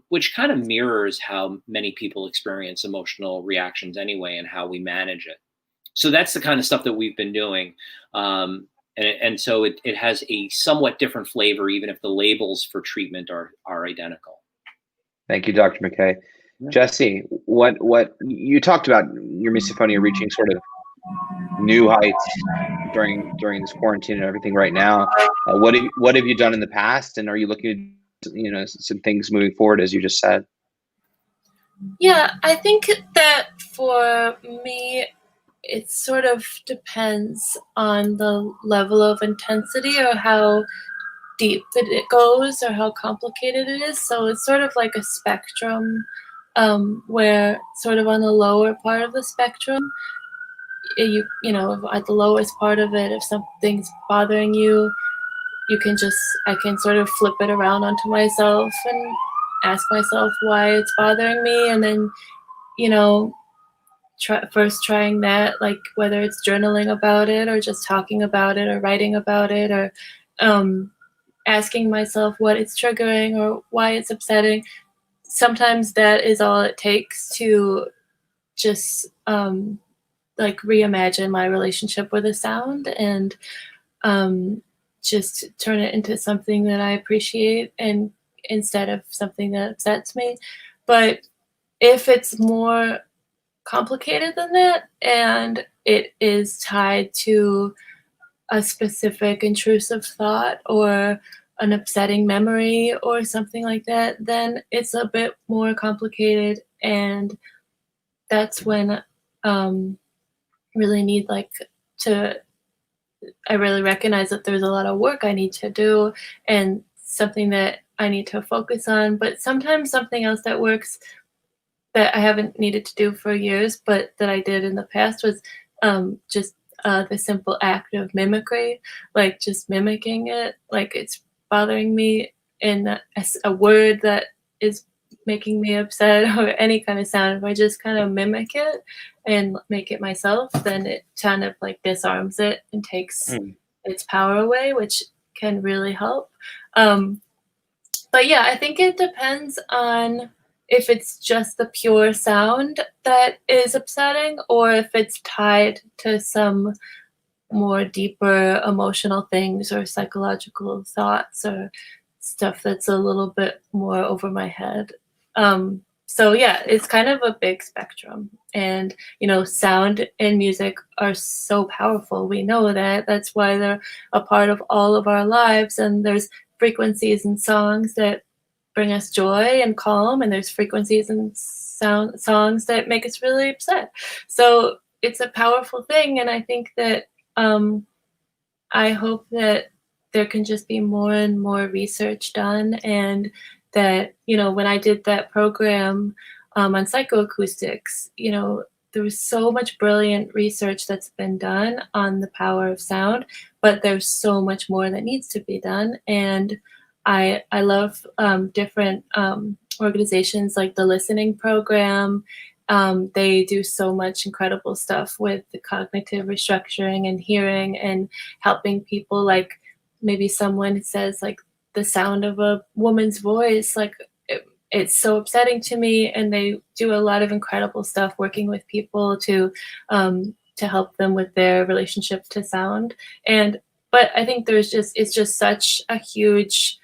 which kind of mirrors how many people experience emotional reactions anyway and how we manage it. So that's the kind of stuff that we've been doing. And so it has a somewhat different flavor, even if the labels for treatment are identical. Thank you, Dr. McKay. Yeah. Jesse, what you talked about your misophonia reaching sort of new heights during this quarantine and everything right now. What have you done in the past, and are you looking at some things moving forward, as you just said? Yeah, I think that for me, it sort of depends on the level of intensity or how deep it goes or how complicated it is. So it's sort of like a spectrum where sort of on the lower part of the spectrum, you know, at the lowest part of it, if something's bothering you, I can sort of flip it around onto myself and ask myself why it's bothering me. And then, trying that, like whether it's journaling about it or just talking about it or writing about it or asking myself what it's triggering or why it's upsetting. Sometimes that is all it takes to just reimagine my relationship with a sound and just turn it into something that I appreciate and instead of something that upsets me. But if it's more complicated than that and it is tied to a specific intrusive thought or an upsetting memory or something like that, then it's a bit more complicated, and that's when really need I really recognize that there's a lot of work I need to do and something that I need to focus on, but sometimes something else that works that I haven't needed to do for years, but that I did in the past was just the simple act of mimicry, like just mimicking it, like it's bothering me in a word that is making me upset or any kind of sound. If I just kind of mimic it and make it myself, then it kind of like disarms it and takes its power away, which can really help. But yeah, I think it depends on if it's just the pure sound that is upsetting or if it's tied to some more deeper emotional things or psychological thoughts or stuff that's a little bit more over my head. So yeah, it's kind of a big spectrum. And, sound and music are so powerful. We know that. That's why they're a part of all of our lives. And there's frequencies and songs that bring us joy and calm, and there's frequencies and songs that make us really upset. So it's a powerful thing, and I think that I hope that there can just be more and more research done, and that when I did that program on psychoacoustics, there was so much brilliant research that's been done on the power of sound, but there's so much more that needs to be done. And I love different organizations like the Listening Program. They do so much incredible stuff with the cognitive restructuring and hearing and helping people, like maybe someone says like the sound of a woman's voice, like it's so upsetting to me, and they do a lot of incredible stuff working with people to help them with their relationship to sound. But I think it's just such a huge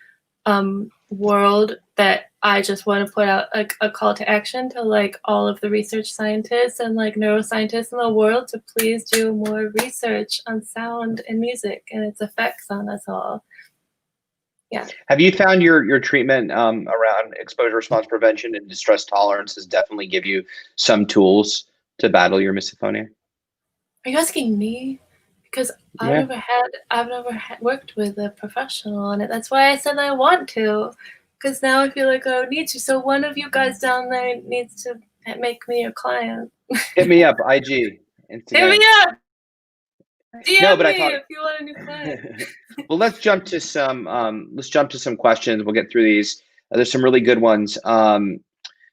world that I just want to put out a call to action to like all of the research scientists and like neuroscientists in the world to please do more research on sound and music and its effects on us all. Yeah. Have you found your treatment around exposure response prevention and distress tolerance has definitely give you some tools to battle your misophonia? Are you asking me? Because I've never worked with a professional on it. That's why I said I want to. Because now I feel like I need to. So one of you guys down there needs to make me a client. Hit me up, IG, Instagram. Hit me up. DM no, but me I thought, if you want a new client. Well, let's jump to some questions. We'll get through these. There's some really good ones.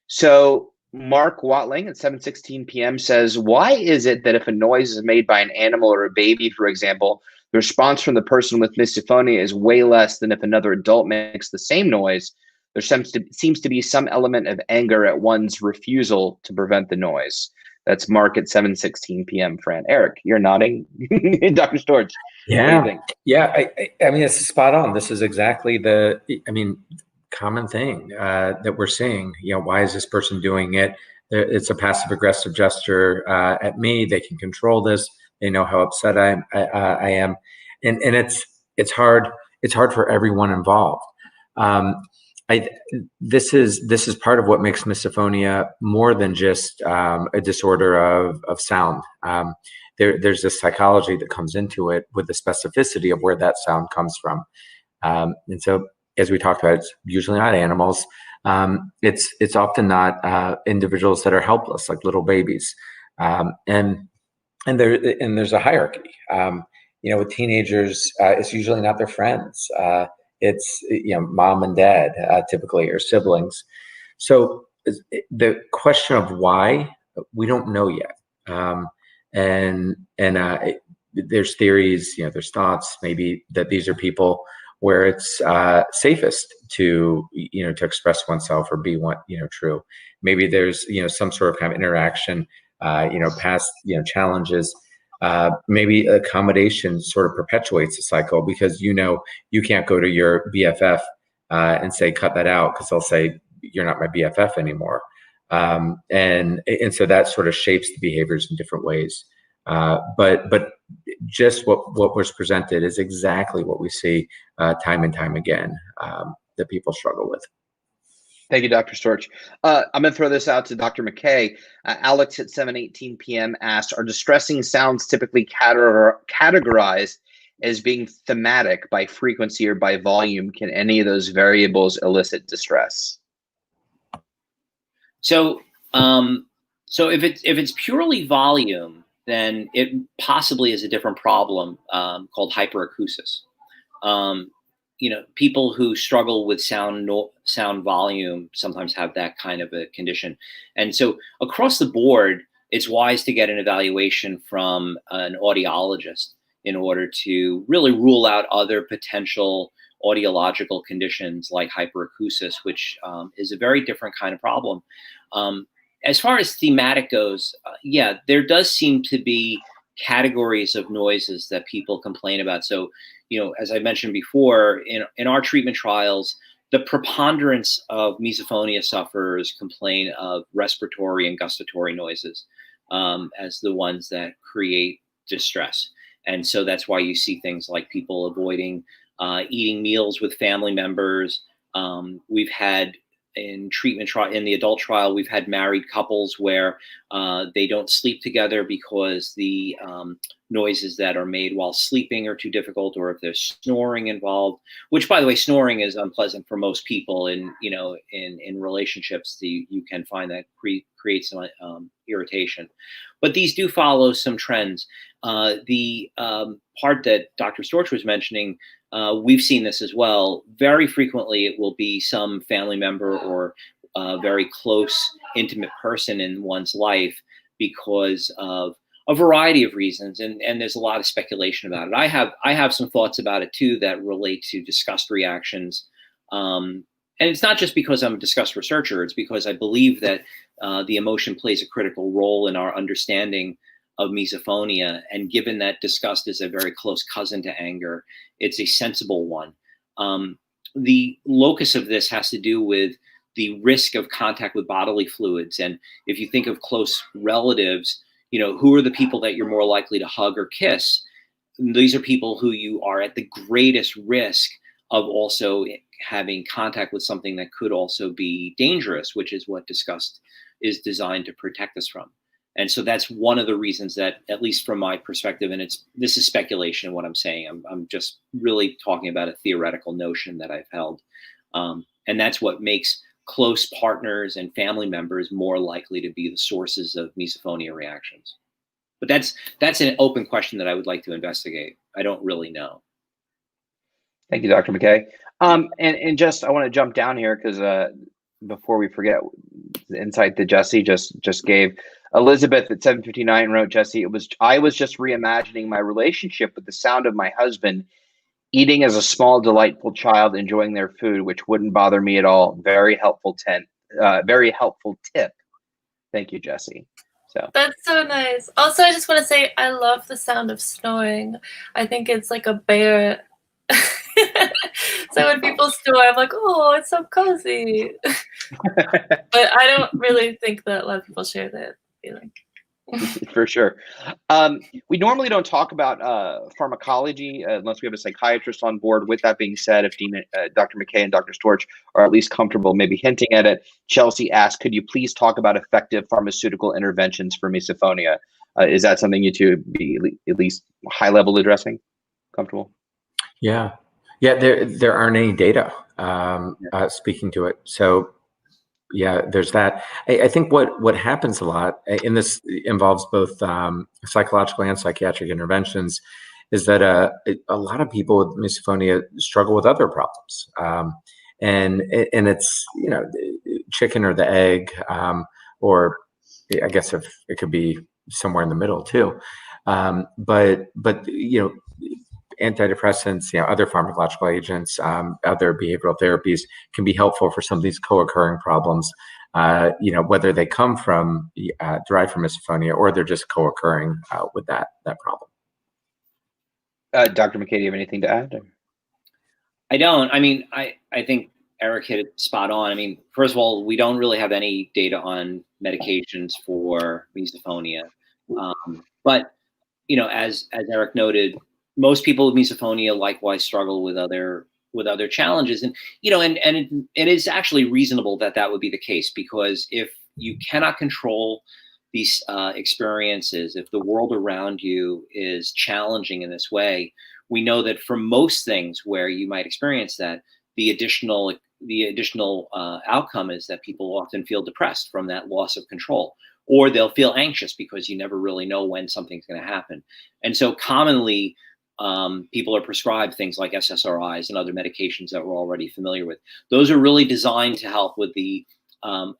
So Mark Watling at 7:16 p.m. says, why is it that if a noise is made by an animal or a baby, for example, the response from the person with misophonia is way less than if another adult makes the same noise? There seems to be some element of anger at one's refusal to prevent the noise. That's Mark at 7:16 p.m. Fran. Eric, you're nodding. Dr. Storch. Yeah. What do you think? Yeah. I mean, it's spot on. This is exactly common thing that we're seeing. Why is this person doing it? It's a passive aggressive gesture at me. They can control this. They know how upset I am, and it's hard. It's hard for everyone involved. This is part of what makes misophonia more than just a disorder of sound. There's this psychology that comes into it with the specificity of where that sound comes from, and so. As we talked about, it's usually not animals. It's often not individuals that are helpless, like little babies, and there's a hierarchy. With teenagers, it's usually not their friends. It's mom and dad typically, or siblings. So the question of why, we don't know yet, and there's theories, there's thoughts maybe that these are people where it's safest to express oneself or be true. Maybe there's some sort of kind of interaction, past challenges. Maybe accommodation sort of perpetuates the cycle because you can't go to your BFF and say cut that out because they'll say you're not my BFF anymore, and so that sort of shapes the behaviors in different ways. But just what was presented is exactly what we see time and time again that people struggle with. Thank you, Dr. Storch. I'm going to throw this out to Dr. McKay. Alex at 7:18 p.m. asked, are distressing sounds typically categorized as being thematic by frequency or by volume? Can any of those variables elicit distress? So, so if it's purely volume, then it possibly is a different problem called hyperacusis. You know, people who struggle with sound volume sometimes have that kind of a condition. And so across the board, it's wise to get an evaluation from an audiologist in order to really rule out other potential audiological conditions like hyperacusis, which is a very different kind of problem. As far as thematic goes, yeah, there does seem to be categories of noises that people complain about. So, you know, as I mentioned before, in our treatment trials, the preponderance of misophonia sufferers complain of respiratory and gustatory noises as the ones that create distress. And so that's why you see things like people avoiding eating meals with family members. We've had in the adult trial, we've had married couples where they don't sleep together because the noises that are made while sleeping are too difficult, or if there's snoring involved, which, by the way, snoring is unpleasant for most people. In relationships, you can find that creates some irritation. But these do follow some trends. The part that Dr. Storch was mentioning, we've seen this as well. Very frequently, it will be some family member or a very close, intimate person in one's life because of a variety of reasons, and there's a lot of speculation about it. I have some thoughts about it too that relate to disgust reactions, and it's not just because I'm a disgust researcher. It's because I believe that the emotion plays a critical role in our understanding of misophonia, and given that disgust is a very close cousin to anger, it's a sensible one. The locus of this has to do with the risk of contact with bodily fluids, and if you think of close relatives, you know, who are the people that you're more likely to hug or kiss? These are people who you are at the greatest risk of also having contact with something that could also be dangerous, which is what disgust is designed to protect us from. And so that's one of the reasons that, at least from my perspective, and this is speculation, what I'm saying, I'm just really talking about a theoretical notion that I've held. And that's what makes close partners and family members more likely to be the sources of misophonia reactions. But that's an open question that I would like to investigate. I don't really know. Thank you, Dr. McKay. And just, I want to jump down here because before we forget the insight that Jesse just gave. Elizabeth at 7:59 wrote, Jesse, I was just reimagining my relationship with the sound of my husband eating as a small, delightful child, enjoying their food, which wouldn't bother me at all. Very helpful tip. Thank you, Jesse. So that's so nice. Also, I just want to say I love the sound of snoring. I think it's like a bear. So when people snore, I'm like, oh, it's so cozy. But I don't really think that a lot of people share that feeling. For sure. We normally don't talk about pharmacology unless we have a psychiatrist on board. With that being said, if Dr. McKay and Dr. Storch are at least comfortable maybe hinting at it, Chelsea asked, could you please talk about effective pharmaceutical interventions for misophonia? Is that something you two be at least high level addressing? Comfortable? Yeah. There aren't any data speaking to it. So yeah, there's that. I think what happens a lot, and this involves both psychological and psychiatric interventions, is that a lot of people with misophonia struggle with other problems, and it's, you know, chicken or the egg, or I guess if it could be somewhere in the middle too, but you know, antidepressants, you know, other pharmacological agents, other behavioral therapies can be helpful for some of these co-occurring problems, you know, whether they come from, derived from misophonia or they're just co-occurring with that problem. Dr. McKay, do you have anything to add? I don't. I mean, I think Eric hit it spot on. I mean, first of all, we don't really have any data on medications for misophonia. But, you know, as Eric noted, most people with misophonia likewise struggle with other with other challenges. And, you know, and it is actually reasonable that that would be the case, because if you cannot control these experiences, if the world around you is challenging in this way, we know that for most things where you might experience that, the additional outcome is that people often feel depressed from that loss of control, or they'll feel anxious because you never really know when something's going to happen. And so commonly, people are prescribed things like SSRIs and other medications that we're already familiar with. Those are really designed to help with the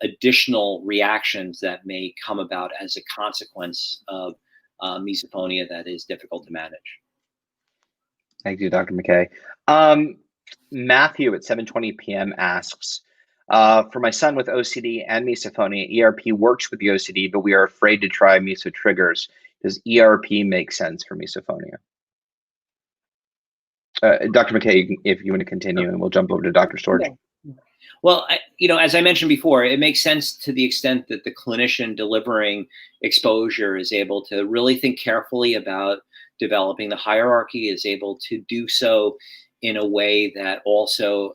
additional reactions that may come about as a consequence of misophonia that is difficult to manage. Thank you, Dr. McKay. Matthew at 7:20 p.m. asks, for my son with OCD and misophonia, ERP works with the OCD, but we are afraid to try miso triggers. Does ERP make sense for misophonia? Dr. McKay, if you want to continue, and we'll jump over to Dr. Storch. Okay. Well, you know, as I mentioned before, it makes sense to the extent that the clinician delivering exposure is able to really think carefully about developing the hierarchy, is able to do so in a way that also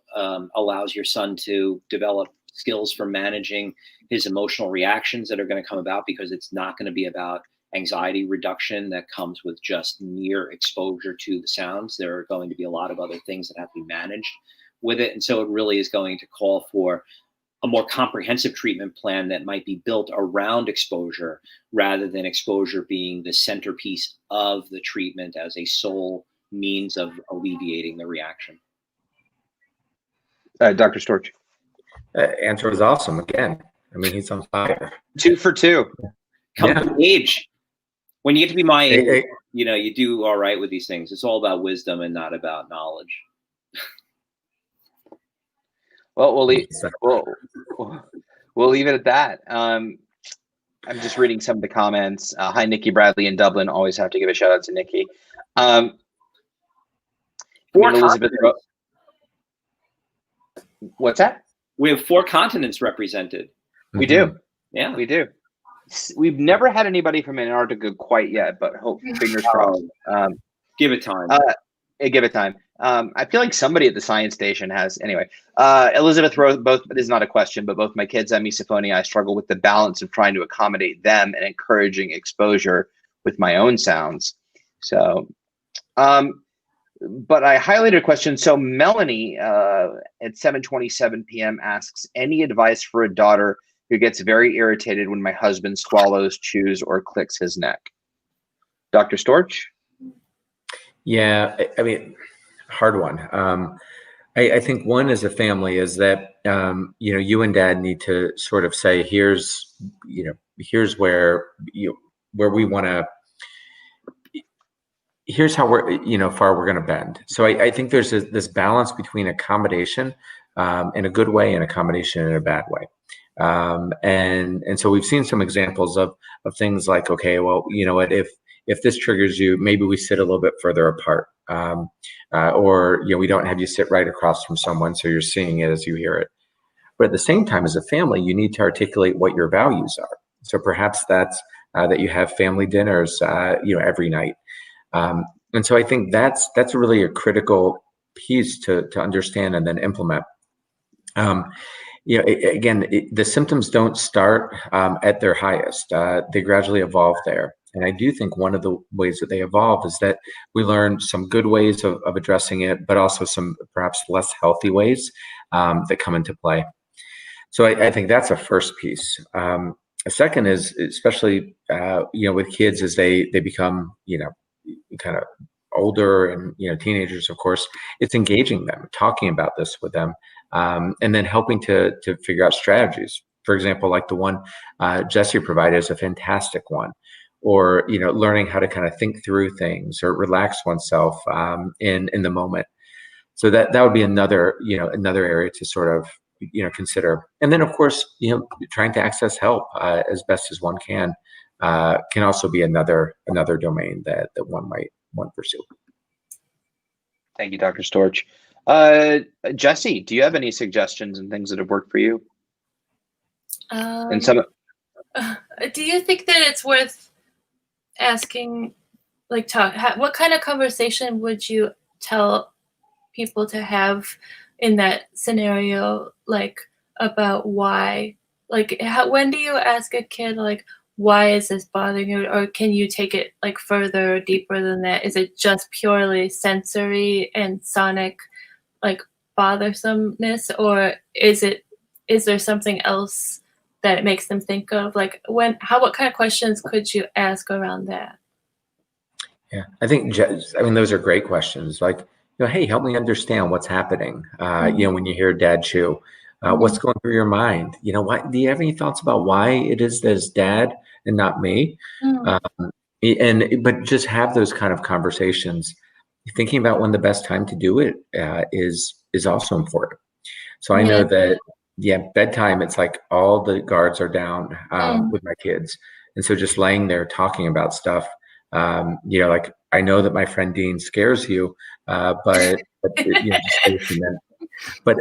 allows your son to develop skills for managing his emotional reactions that are going to come about, because it's not going to be about anxiety reduction that comes with just mere exposure to the sounds. There are going to be a lot of other things that have to be managed with it. And so it really is going to call for a more comprehensive treatment plan that might be built around exposure, rather than exposure being the centerpiece of the treatment as a sole means of alleviating the reaction. Dr. Storch. Answer was awesome again. I mean, he's on fire. 2 for 2. Come to age. When you get to be my age, Hey. you know, you do all right with these things. It's all about wisdom and not about knowledge. Well, we'll leave it at that. I'm just reading some of the comments. Hi, Nikki Bradley in Dublin. Always have to give a shout out to Nikki. Elizabeth. What's that? We have 4 continents represented. We do. Yeah, we do. We've never had anybody from Antarctica quite yet, but hope, fingers crossed. Give it time. Give it time. I feel like somebody at the science station has. Anyway, Elizabeth wrote, both, this is not a question, but both my kids have misophonia. I struggle with the balance of trying to accommodate them and encouraging exposure with my own sounds. So, but I highlighted a question. So Melanie at 7:27 p.m. asks, any advice for a daughter who gets very irritated when my husband swallows, chews, or clicks his neck? Dr. Storch? Yeah, I mean, hard one. I think one as a family is that, you know, you and dad need to sort of say, here's where we want to, here's how far we're going to bend. So I think there's this balance between accommodation in a good way and accommodation in a bad way. And so we've seen some examples of things like, okay, well, you know what, if this triggers you, maybe we sit a little bit further apart, or, you know, we don't have you sit right across from someone so you're seeing it as you hear it. But at the same time, as a family, you need to articulate what your values are. So perhaps that's that you have family dinners, every night. And so I think that's really a critical piece to understand and then implement. The symptoms don't start at their highest. They gradually evolve there. And I do think one of the ways that they evolve is that we learn some good ways of addressing it, but also some perhaps less healthy ways that come into play. So I think that's a first piece. A second is, especially with kids as they become kind of older and teenagers, of course, it's engaging them, talking about this with them, and then helping to figure out strategies. For example, like the one Jesse provided is a fantastic one. Or learning how to kind of think through things or relax oneself in the moment. So that would be another area to sort of consider. And then of course trying to access help as best as one can also be another domain that one might want to pursue. Thank you, Dr. Storch. Jesse, do you have any suggestions and things that have worked for you? And some. Do you think that it's worth asking, what kind of conversation would you tell people to have in that scenario, like about why, like when do you ask a kid like, why is this bothering you, or can you take it like further or deeper than that? Is it just purely sensory and sonic like bothersomeness, or is there something else that it makes them think of? Like what kind of questions could you ask around that? Yeah, I think, those are great questions. Like, hey, help me understand what's happening. When you hear dad chew, what's going through your mind? Why, do you have any thoughts about why it is that it's dad and not me? But just have those kind of conversations. Thinking about when the best time to do it is also important. So I know that, bedtime, it's like all the guards are down with my kids. And so just laying there talking about stuff, like, I know that my friend Dean scares you, but just stay with him. But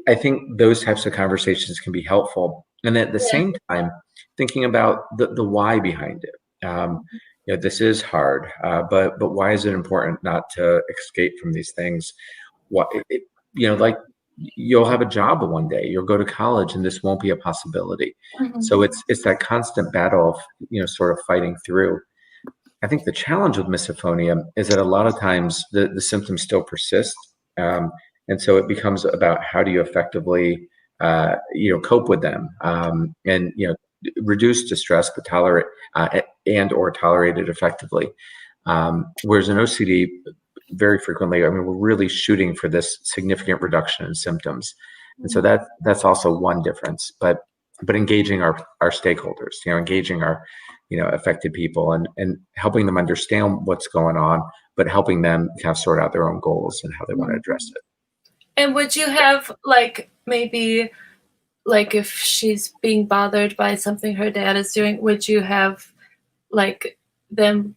I think those types of conversations can be helpful. And at the same time, thinking about the why behind it. This is hard, but why is it important not to escape from these things? Like, you'll have a job one day, you'll go to college, and this won't be a possibility. So it's that constant battle of sort of fighting through. I think the challenge with misophonia is that a lot of times the symptoms still persist, and so it becomes about how do you effectively cope with them, and reduce distress, but tolerate or tolerate it effectively. Whereas in OCD, very frequently, we're really shooting for this significant reduction in symptoms. And so that's also one difference, but engaging our stakeholders, engaging our, affected people, and helping them understand what's going on, but helping them kind of sort out their own goals and how they want to address it. And would you have like, maybe like if she's being bothered by something her dad is doing, would you have like them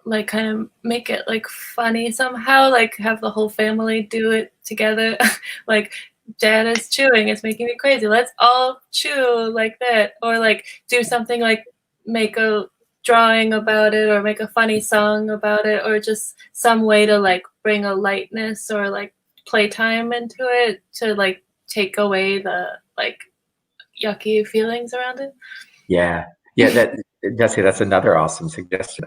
like kind of make it like funny somehow, like have the whole family do it together? Like, dad is chewing, it's making me crazy, let's all chew like that. Or like do something like make a drawing about it, or make a funny song about it, or just some way to like bring a lightness or like playtime into it to like take away the like yucky feelings around it. That's another awesome suggestion.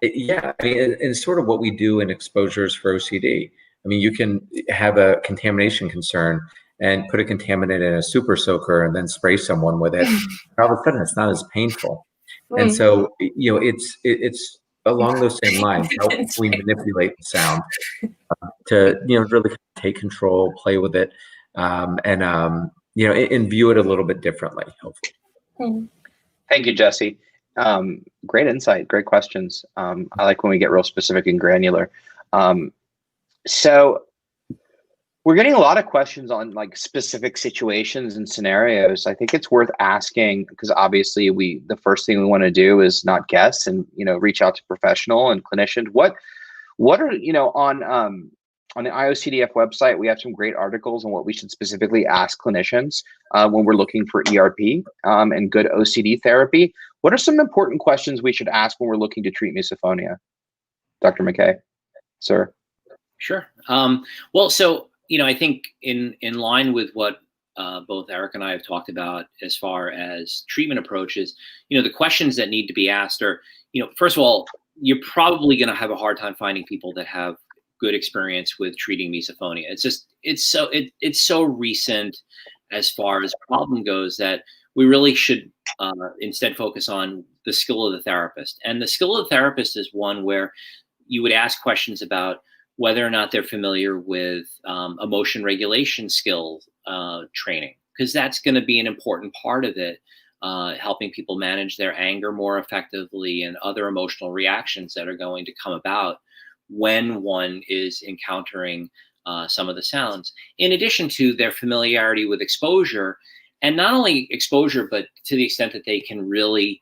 And sort of what we do in exposures for OCD. You can have a contamination concern and put a contaminant in a super soaker and then spray someone with it. All of a sudden, it's not as painful. And so, it's along those same lines. How can we manipulate the sound to, really take control, play with it, and view it a little bit differently, hopefully. Thank you, Jesse. Great insight, great questions. I like when we get real specific and granular. So we're getting a lot of questions on like specific situations and scenarios. I think it's worth asking, because obviously the first thing we want to do is not guess and, reach out to professional and clinicians. What are, on the IOCDF website, we have some great articles on what we should specifically ask clinicians when we're looking for ERP and good OCD therapy. What are some important questions we should ask when we're looking to treat misophonia? Dr. McKay, sir. Sure. Well, so, I think in line with what both Eric and I have talked about as far as treatment approaches, the questions that need to be asked are, first of all, you're probably going to have a hard time finding people that have good experience with treating misophonia. It's so recent as far as problem goes that we really should instead focus on the skill of the therapist. And the skill of the therapist is one where you would ask questions about whether or not they're familiar with emotion regulation skills training, because that's going to be an important part of it, helping people manage their anger more effectively and other emotional reactions that are going to come about when one is encountering some of the sounds, in addition to their familiarity with exposure. And not only exposure, but to the extent that they can really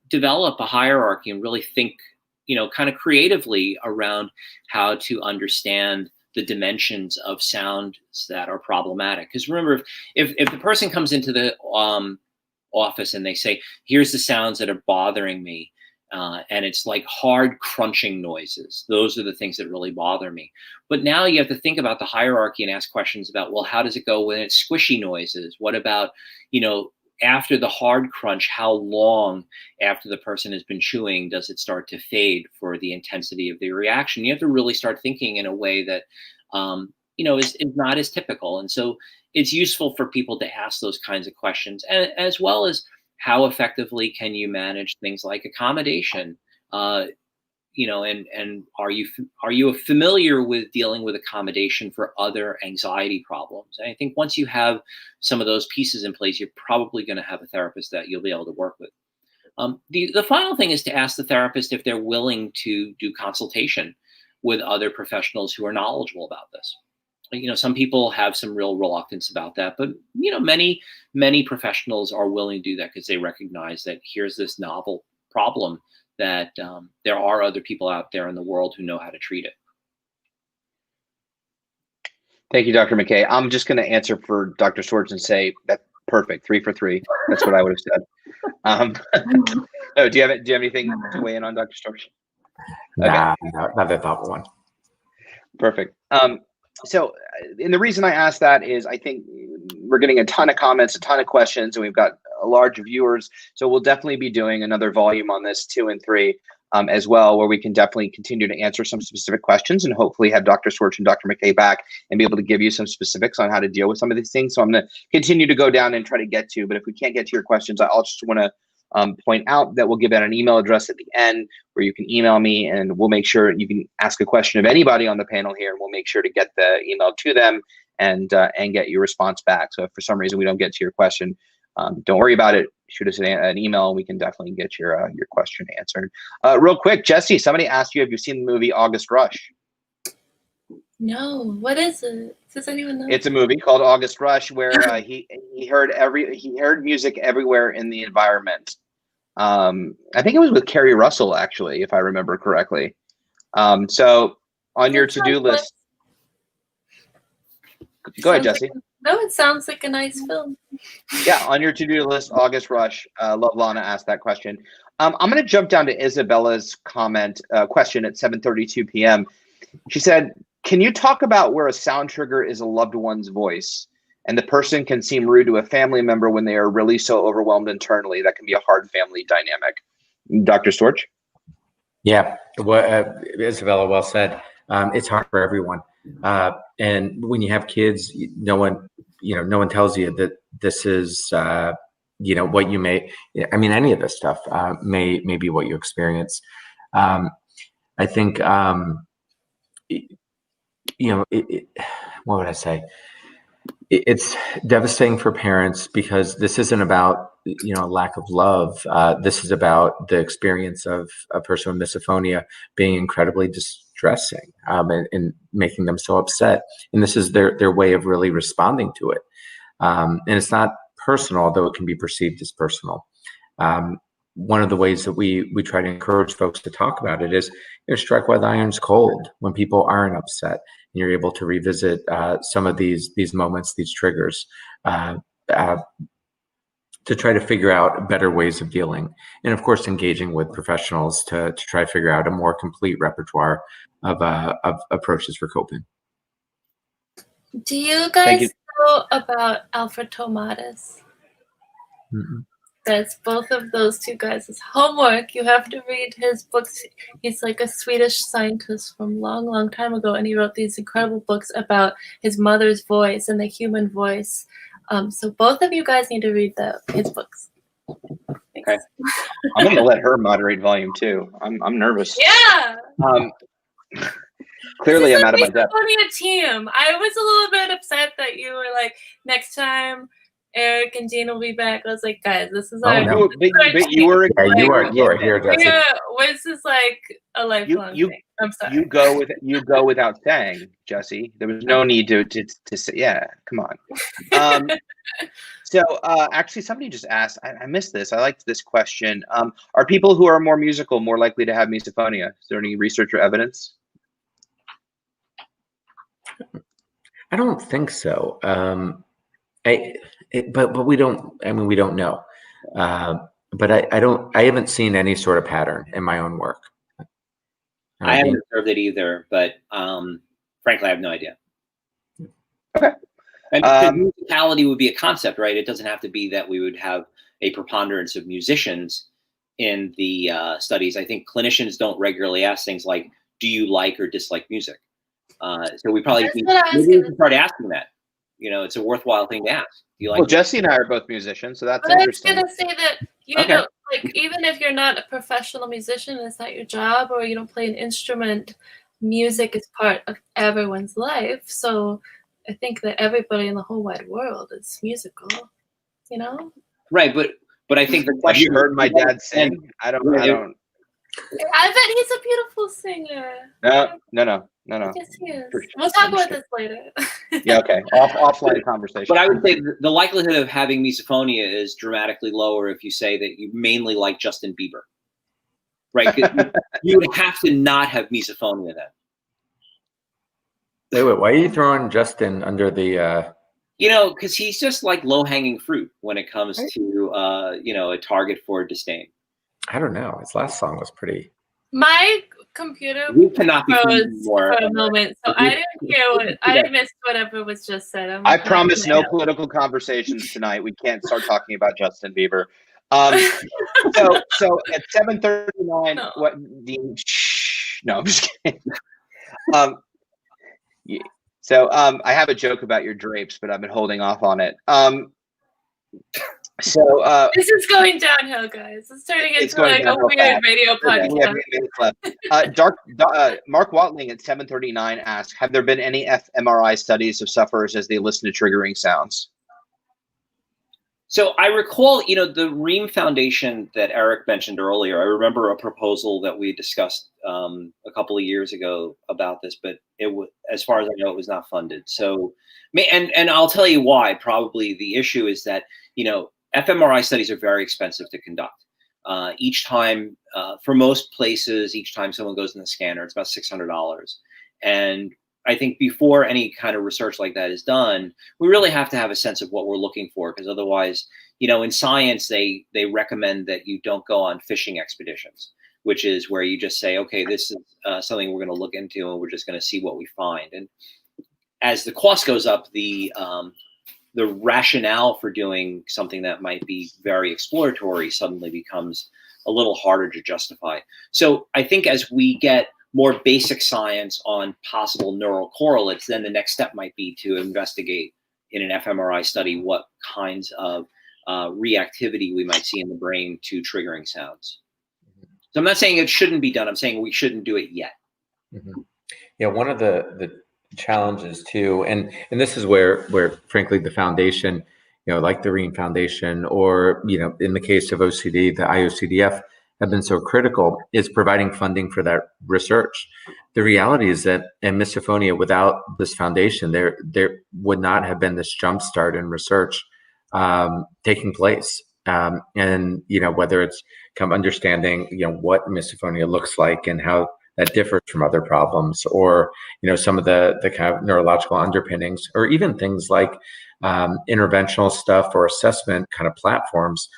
develop a hierarchy and really think, kind of creatively around how to understand the dimensions of sounds that are problematic. Because remember, if the person comes into the office and they say, here's the sounds that are bothering me, And it's like hard crunching noises. Those are the things that really bother me. But now you have to think about the hierarchy and ask questions about, well, how does it go when it's squishy noises? What about, after the hard crunch, how long after the person has been chewing does it start to fade for the intensity of the reaction? You have to really start thinking in a way that, is not as typical. And so it's useful for people to ask those kinds of questions, and as well as how effectively can you manage things like accommodation? And are you familiar with dealing with accommodation for other anxiety problems? And I think once you have some of those pieces in place, you're probably going to have a therapist that you'll be able to work with. The final thing is to ask the therapist if they're willing to do consultation with other professionals who are knowledgeable about this. Some people have some real reluctance about that, but many professionals are willing to do that because they recognize that here's this novel problem that there are other people out there in the world who know how to treat it. Thank you, Dr. McKay. I'm just going to answer for Dr. Storch and say that's perfect, 3 for 3. That's what I would have said. Do you have anything to weigh in on, Dr. Storch? Nah, not that thoughtful one. Perfect. And the reason I asked that is I think we're getting a ton of comments, a ton of questions, and we've got a large viewers. So we'll definitely be doing another volume on this 2 and 3 as well, where we can definitely continue to answer some specific questions and hopefully have Dr. Storch and Dr. McKay back and be able to give you some specifics on how to deal with some of these things. So I'm going to continue to go down and try to get to, but if we can't get to your questions, I'll just want to point out that we'll give out an email address at the end where you can email me, and we'll make sure you can ask a question of anybody on the panel here, and we'll make sure to get the email to them and get your response back. So if for some reason we don't get to your question, don't worry about it. Shoot us an email, and we can definitely get your question answered. Real quick, Jesse, somebody asked you, have you seen the movie August Rush? No, what is it? Does anyone know? It's a movie called August Rush where he heard music everywhere in the environment. I think it was with Carrie Russell, actually, if I remember correctly. So on your to-do list, go ahead, Jesse. No, it sounds like a nice film. Yeah, on your to-do list, August Rush. Love Lana asked that question. I'm going to jump down to Isabella's question at 7:32 p.m. She said, can you talk about where a sound trigger is a loved one's voice and the person can seem rude to a family member when they are really so overwhelmed internally? That can be a hard family dynamic. Dr. Storch? Yeah, Isabella, well said. It's hard for everyone. And when you have kids, no one tells you that this is, what you may, any of this stuff may be what you experience. I think, what would I say? It's devastating for parents because this isn't about, lack of love. This is about the experience of a person with misophonia being incredibly distressing and making them so upset. And this is their way of really responding to it. And it's not personal, though it can be perceived as personal. One of the ways that we try to encourage folks to talk about it is strike while the iron's cold. When people aren't upset, and you're able to revisit some of these moments, these triggers, to try to figure out better ways of dealing, and of course engaging with professionals to try to figure out a more complete repertoire of approaches for coping. Do you guys know about Alfred Tomatis? Mm-mm. That's both of those two guys' homework. You have to read his books. He's like a Swedish scientist from long time ago, and he wrote these incredible books about his mother's voice and the human voice. So both of you guys need to read his books. Thanks. Okay. I'm going to let her moderate volume 2. I'm nervous. Yeah. Clearly, I'm out of my depth. Team. I was a little bit upset that you were like, next time Eric and Jean will be back. I was like, guys, this is our. No. But you were. Yeah, you are here, Jesse. Yeah, this is like a lifelong thing. I'm sorry. You go without saying, Jesse. There was no need to say. Yeah, come on. So actually, somebody just asked. I missed this. I liked this question. Are people who are more musical more likely to have misophonia? Is there any research or evidence? I don't think so. But we don't. We don't know. but I haven't seen any sort of pattern in my own work. I haven't observed it either, but frankly, I have no idea. Okay. And musicality would be a concept, right? It doesn't have to be that we would have a preponderance of musicians in the studies. I think clinicians don't regularly ask things like, do you like or dislike music? So we probably maybe start asking that. You know, it's a worthwhile thing to ask. Do you like? Well, Jesse and I are both musicians, so that's But interesting. I was gonna say that you know, like even if you're not a professional musician, it's not your job, or you don't play an instrument, music is part of everyone's life. So I think that everybody in the whole wide world is musical. You know? Right, but I think the Have question. you heard my dad sing? I don't. I bet he's a beautiful singer. No. Yes, he is. We'll talk about this later. Yeah, okay. Offline conversation. But I would say the likelihood of having misophonia is dramatically lower if you say that you mainly like Justin Bieber. Right? You would have to not have misophonia then. Wait, why are you throwing Justin under the You know, because he's just like low-hanging fruit when it comes to you know, a target for disdain. I don't know. His last song was pretty. My computer froze for a moment, so I didn't hear I missed whatever was just said. I promise no political conversations tonight. We can't start talking about Justin Bieber. So at 7:39, no, I'm just kidding. So I have a joke about your drapes, but I've been holding off on it. So this is going downhill, guys. It's turning into like a weird radio podcast. Mark Watling at 7:39 asked, have there been any fMRI studies of sufferers as they listen to triggering sounds? So I recall, you know, the Ream Foundation that Eric mentioned earlier. I remember a proposal that we discussed a couple of years ago about this, but it was, as far as I know, it was not funded. So, and I'll tell you why. Probably the issue is that, you know, fMRI studies are very expensive to conduct. Each time, for most places, each time someone goes in the scanner, it's about $600. And I think before any kind of research like that is done, we really have to have a sense of what we're looking for, because otherwise, you know, in science, they recommend that you don't go on fishing expeditions, which is where you just say, okay, this is something we're going to look into, and we're just going to see what we find. And as the cost goes up, the rationale for doing something that might be very exploratory suddenly becomes a little harder to justify. So I think as we get more basic science on possible neural correlates, then the next step might be to investigate in an fMRI study what kinds of reactivity we might see in the brain to triggering sounds. So I'm not saying it shouldn't be done. I'm saying we shouldn't do it yet. Mm-hmm. Yeah, one of the challenges too, and this is where frankly the foundation, you know, like the Ream Foundation, or, you know, in the case of OCD, the IOCDF, have been so critical, is providing funding for that research. The reality is that in misophonia, without this foundation, there would not have been this jumpstart in research taking place. And, you know, whether it's come understanding, you know, what misophonia looks like and how that differs from other problems, or, you know, some of the kind of neurological underpinnings, or even things like interventional stuff or assessment kind of platforms.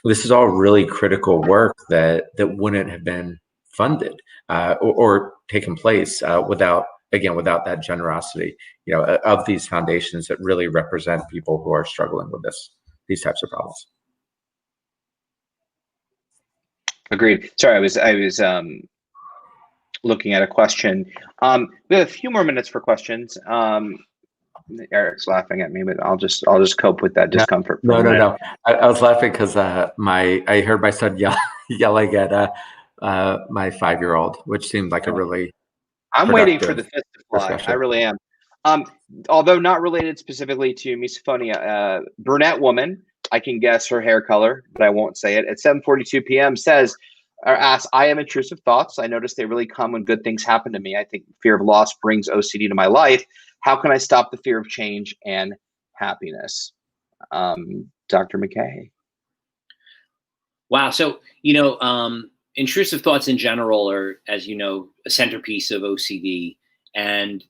This is all really critical work that wouldn't have been funded or taken place without that generosity, you know, of these foundations that really represent people who are struggling with these types of problems. Agreed. Sorry, I was looking at a question. We have a few more minutes for questions. Eric's laughing at me, but I'll just cope with that discomfort. No. I was laughing because I heard my son yelling at my 5-year-old, which seemed like a really. I'm waiting for the fist to fly. Discussion. I really am. Although not related specifically to misophonia, brunette woman. I can guess her hair color, but I won't say it. At 7:42 p.m. says or asks, I have intrusive thoughts. I notice they really come when good things happen to me. I think fear of loss brings OCD to my life. How can I stop the fear of change and happiness? Dr. McKay. Wow. So, you know, intrusive thoughts in general are, as you know, a centerpiece of OCD. And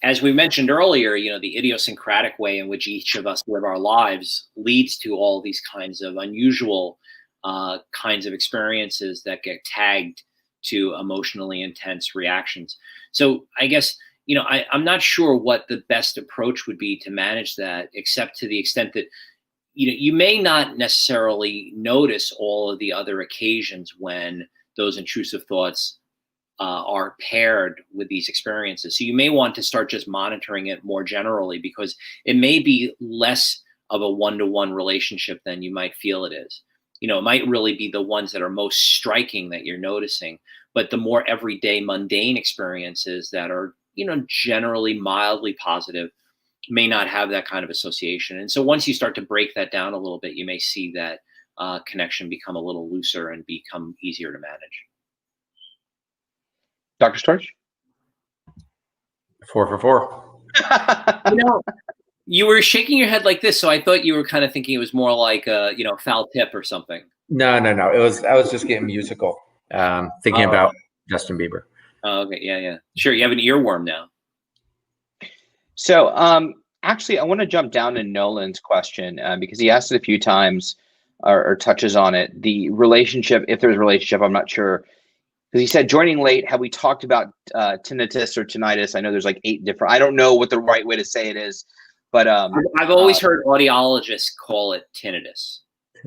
as we mentioned earlier, you know, the idiosyncratic way in which each of us live our lives leads to all these kinds of unusual kinds of experiences that get tagged to emotionally intense reactions. So I guess, I'm not sure what the best approach would be to manage that, except to the extent that, you may not necessarily notice all of the other occasions when those intrusive thoughts are paired with these experiences. So you may want to start just monitoring it more generally, because it may be less of a one-to-one relationship than you might feel it is. It might really be the ones that are most striking that you're noticing, but the more everyday mundane experiences that are, generally mildly positive may not have that kind of association. And so once you start to break that down a little bit, you may see that connection become a little looser and become easier to manage. Dr. Storch? 4 for 4. You were shaking your head like this, so I thought you were kind of thinking it was more like a, foul tip or something. No. I was just getting musical, thinking about Justin Bieber. Oh, okay. Yeah. Sure. You have an earworm now. So actually, I want to jump down to Nolan's question because he asked it a few times or touches on it. The relationship, if there's a relationship, I'm not sure. Because he said, joining late, have we talked about tinnitus or tinnitus? I know there's like 8 different, I don't know what the right way to say it is, but I've always heard audiologists call it tinnitus.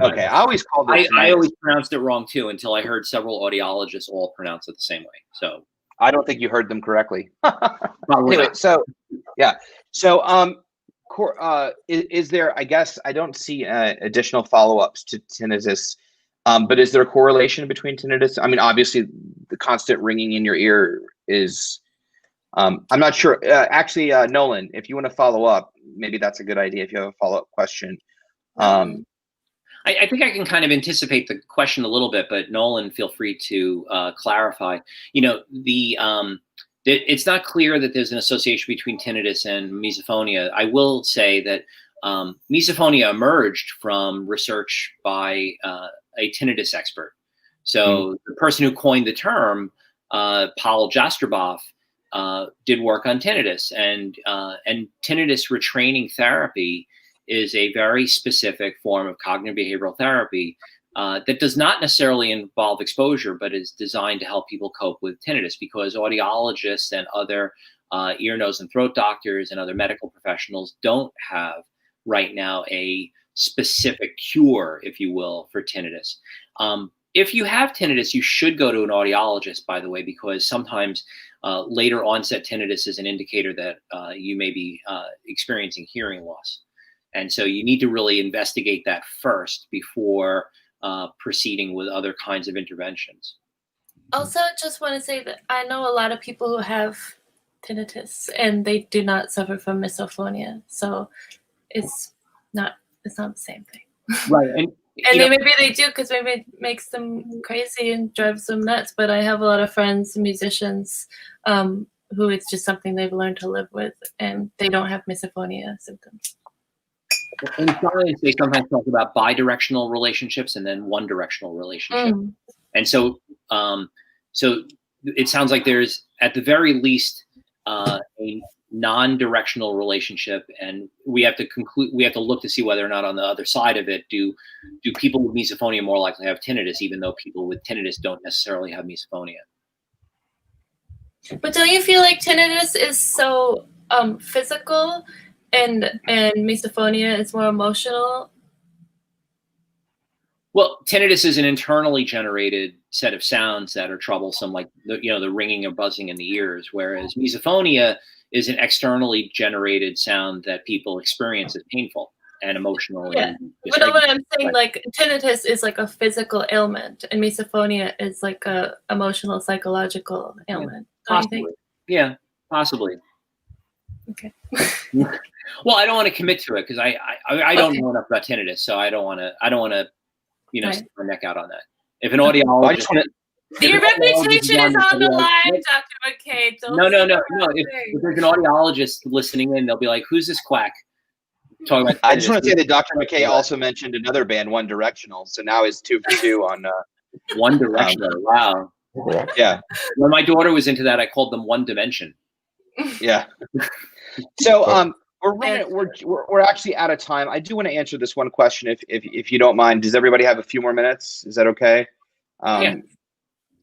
Okay, I always called it I always pronounced it wrong too, until I heard several audiologists all pronounce it the same way. So I don't think you heard them correctly. Probably Anyway, not. so yeah. So is there, I guess I don't see additional follow-ups to tinnitus, but is there a correlation between tinnitus? I mean, obviously the constant ringing in your ear is, I'm not sure. Actually, Nolan, if you want to follow up, maybe that's a good idea if you have a follow-up question. I think I can kind of anticipate the question a little bit, but Nolan, feel free to clarify. It's not clear that there's an association between tinnitus and misophonia. I will say that misophonia emerged from research by a tinnitus expert. So the person who coined the term, Paul Jastroboff, did work on tinnitus, and tinnitus retraining therapy is a very specific form of cognitive behavioral therapy that does not necessarily involve exposure, but is designed to help people cope with tinnitus, because audiologists and other ear, nose, and throat doctors and other medical professionals don't have right now a specific cure, if you will, for tinnitus. If you have tinnitus, you should go to an audiologist, by the way, because sometimes later onset tinnitus is an indicator that you may be experiencing hearing loss. And so you need to really investigate that first before proceeding with other kinds of interventions. Also, just want to say that I know a lot of people who have tinnitus and they do not suffer from misophonia. So it's not the same thing. Right. And maybe they do, because maybe it makes them crazy and drives them nuts. But I have a lot of friends, musicians, who it's just something they've learned to live with, and they don't have misophonia symptoms. In science, they sometimes talk about bidirectional relationships and then one-directional relationships. And so, so it sounds like there's, at the very least, a non-directional relationship, and we have to look to see whether or not on the other side of it, do people with misophonia more likely have tinnitus, even though people with tinnitus don't necessarily have misophonia. But don't you feel like tinnitus is so physical, and misophonia is more emotional? Well, tinnitus is an internally generated set of sounds that are troublesome, like the ringing or buzzing in the ears, whereas misophonia is an externally generated sound that people experience as painful and emotional. Yeah, but what I'm saying, like tinnitus is like a physical ailment, and misophonia is like a emotional, psychological ailment. Yeah, possibly. Yeah, possibly. Okay. Well, I don't want to commit to it because I don't know enough about tinnitus, so I don't want to stick my neck out on that. If an audiologist, your reputation is on the line, Dr. McKay. No. If there's an audiologist listening in, they'll be like, "Who's this quack?" Talking about. I just want to say that Dr. McKay also mentioned another band, One Directional. So now it's 2 for 2 on One Directional. Wow. Yeah. When my daughter was into that, I called them One Dimension. Yeah. So we're actually out of time. I do want to answer this one question, if you don't mind. Does everybody have a few more minutes? Is that okay? Yeah.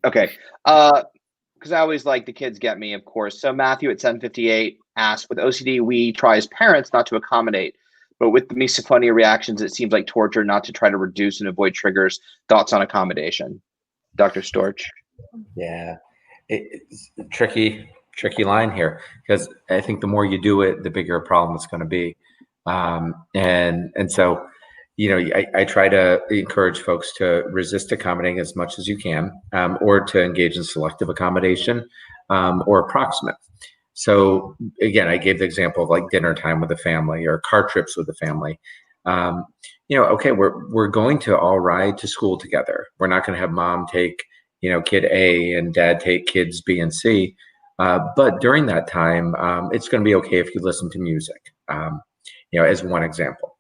Okay. Because I always like the kids get me, of course. So Matthew at 10:58 asked, with OCD, we try as parents not to accommodate, but with the misophonia reactions, it seems like torture not to try to reduce and avoid triggers. Thoughts on accommodation, Dr. Storch? Yeah, it's a tricky line here, because I think the more you do it, the bigger a problem it's going to be. And so, I try to encourage folks to resist accommodating as much as you can, or to engage in selective accommodation, or approximate. So again, I gave the example of like dinner time with the family or car trips with the family. Okay, we're going to all ride to school together. We're not going to have mom take, kid A and dad take kids B and C. But during that time, it's going to be okay if you listen to music, as one example.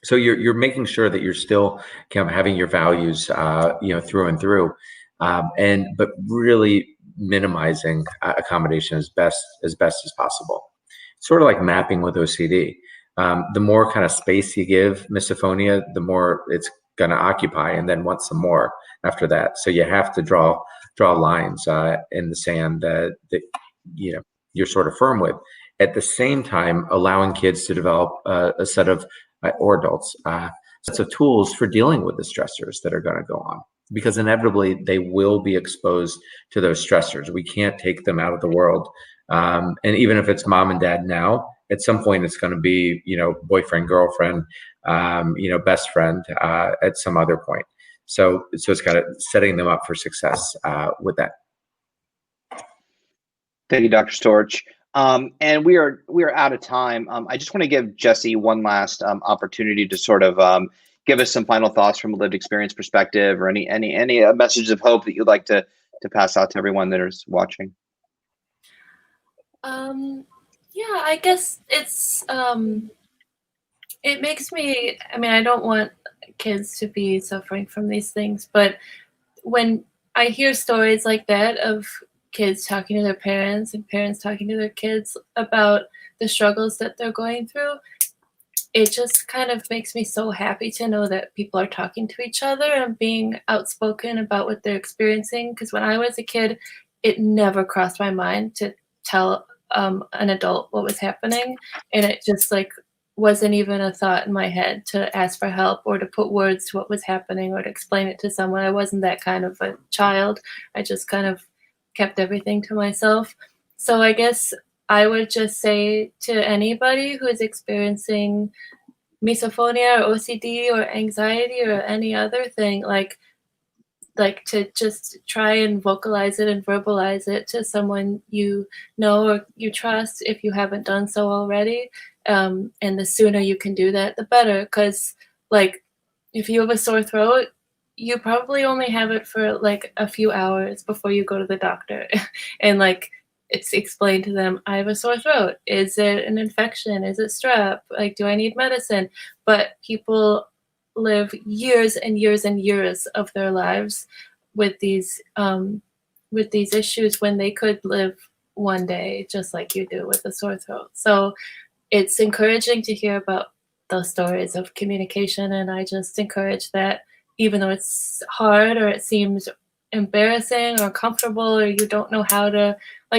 So you're making sure that you're still kind of having your values, through and through, but really minimizing accommodation as best as possible. Sort of like mapping with OCD. The more kind of space you give misophonia, the more it's going to occupy, and then want some more after that. So you have to draw lines in the sand that you're sort of firm with. At the same time, allowing kids to develop a set of or adults sets of tools for dealing with the stressors that are going to go on, because inevitably they will be exposed to those stressors. We can't take them out of the world, and even if it's mom and dad now, at some point it's going to be boyfriend, girlfriend, best friend at some other point. So it's kind of setting them up for success with that. Thank you, Dr. Storch. And we are out of time. I just want to give Jesse one last opportunity to sort of give us some final thoughts from a lived experience perspective, or any messages of hope that you'd like to pass out to everyone that is watching. Yeah, I guess it's it makes me, I don't want kids to be suffering from these things, but when I hear stories like that of kids talking to their parents and parents talking to their kids about the struggles that they're going through, it just kind of makes me so happy to know that people are talking to each other and being outspoken about what they're experiencing. Because when I was a kid, it never crossed my mind to tell an adult what was happening, and it just wasn't even a thought in my head to ask for help or to put words to what was happening or to explain it to someone. I wasn't that kind of a child. I just kind of kept everything to myself. So I guess I would just say to anybody who is experiencing misophonia or OCD or anxiety or any other thing, like to just try and vocalize it and verbalize it to someone you know or you trust if you haven't done so already. And the sooner you can do that, the better. Because if you have a sore throat, you probably only have it for a few hours before you go to the doctor. And it's explained to them, I have a sore throat. Is it an infection? Is it strep? Do I need medicine? But people live years and years and years of their lives with these issues when they could live one day just like you do with a sore throat. So it's encouraging to hear about those stories of communication, and I just encourage that even though it's hard or it seems embarrassing or uncomfortable or you don't know how to,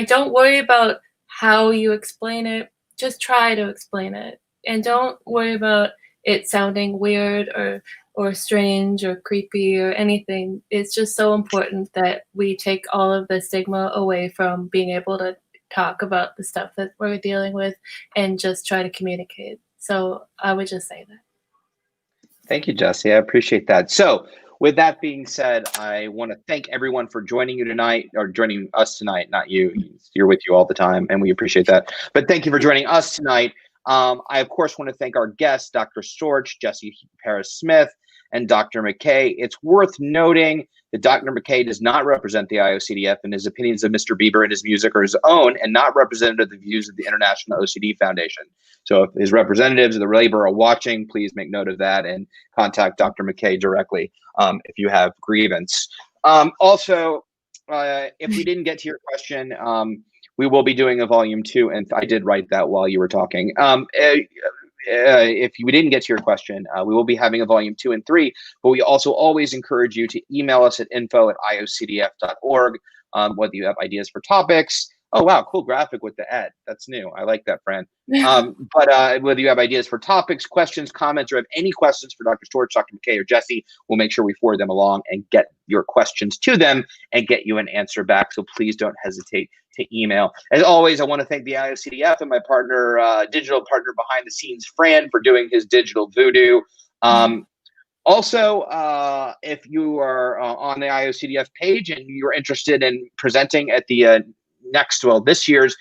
don't worry about how you explain it. Just try to explain it, and don't worry about it sounding weird or strange or creepy or anything. It's just so important that we take all of the stigma away from being able to talk about the stuff that we're dealing with and just try to communicate. So I would just say that. Thank you, Jesse. I appreciate that. So with that being said, I want to thank everyone for joining you tonight, or joining us tonight, not you. You're with you all the time, and we appreciate that. But thank you for joining us tonight. I, of course, want to thank our guests, Dr. Storch, Jesse Smith, and Dr. McKay. It's worth noting that Dr. McKay does not represent the IOCDF, and his opinions of Mr. Bieber and his music are his own and not representative of the views of the International OCD Foundation. So if his representatives of the labor are watching, please make note of that and contact Dr. McKay directly if you have grievance. Also, if we didn't get to your question, we will be doing a volume 2, and I did write that while you were talking. If we didn't get to your question, we will be having a volume 2 and 3, but we also always encourage you to email us at info@iocdf.org, whether you have ideas for topics. Oh, wow, cool graphic with the ed. That's new. I like that, Fran. But whether you have ideas for topics, questions, comments, or have any questions for Dr. Storch, Dr. McKay, or Jesse, we'll make sure we forward them along and get your questions to them and get you an answer back. So please don't hesitate to email. As always, I want to thank the IOCDF and my partner, digital partner behind the scenes, Fran, for doing his digital voodoo. Also, if you are on the IOCDF page and you're interested in presenting at the this year's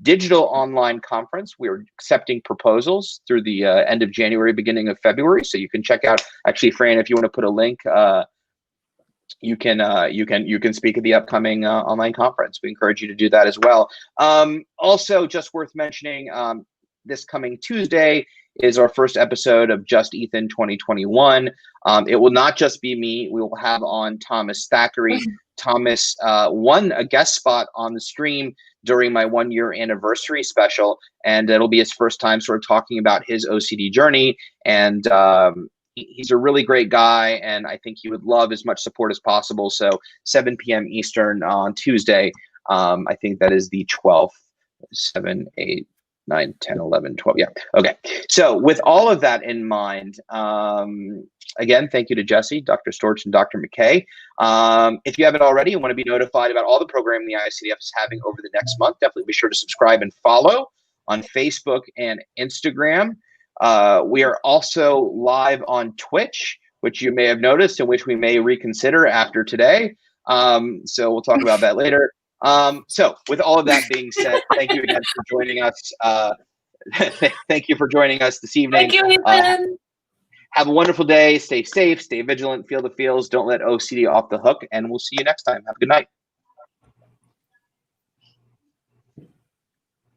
digital online conference, we're accepting proposals through the end of January, beginning of February. So you can check out, actually, Fran, if you want to put a link, you can speak at the upcoming online conference. We encourage you to do that as well. Also, just worth mentioning, this coming Tuesday is our first episode of Just Ethan 2021. It will not just be me. We will have on Thomas Thackeray. Thomas won a guest spot on the stream during my 1-year anniversary special, and it'll be his first time sort of talking about his OCD journey. And he's a really great guy, and I think he would love as much support as possible. So 7 p.m. Eastern on Tuesday. I think that is the 12th, 7, 8, 9, 10, 11, 12. Yeah. Okay. So with all of that in mind, again, thank you to Jesse, Dr. Storch, and Dr. McKay. If you haven't already and want to be notified about all the programming the IOCDF is having over the next month, definitely be sure to subscribe and follow on Facebook and Instagram. We are also live on Twitch, which you may have noticed and which we may reconsider after today. So we'll talk about that later. So with all of that being said, thank you again for joining us. Thank you for joining us this evening. Thank you, Ethan. Have a wonderful day. Stay safe, stay vigilant, feel the feels. Don't let OCD off the hook, and we'll see you next time. Have a good night.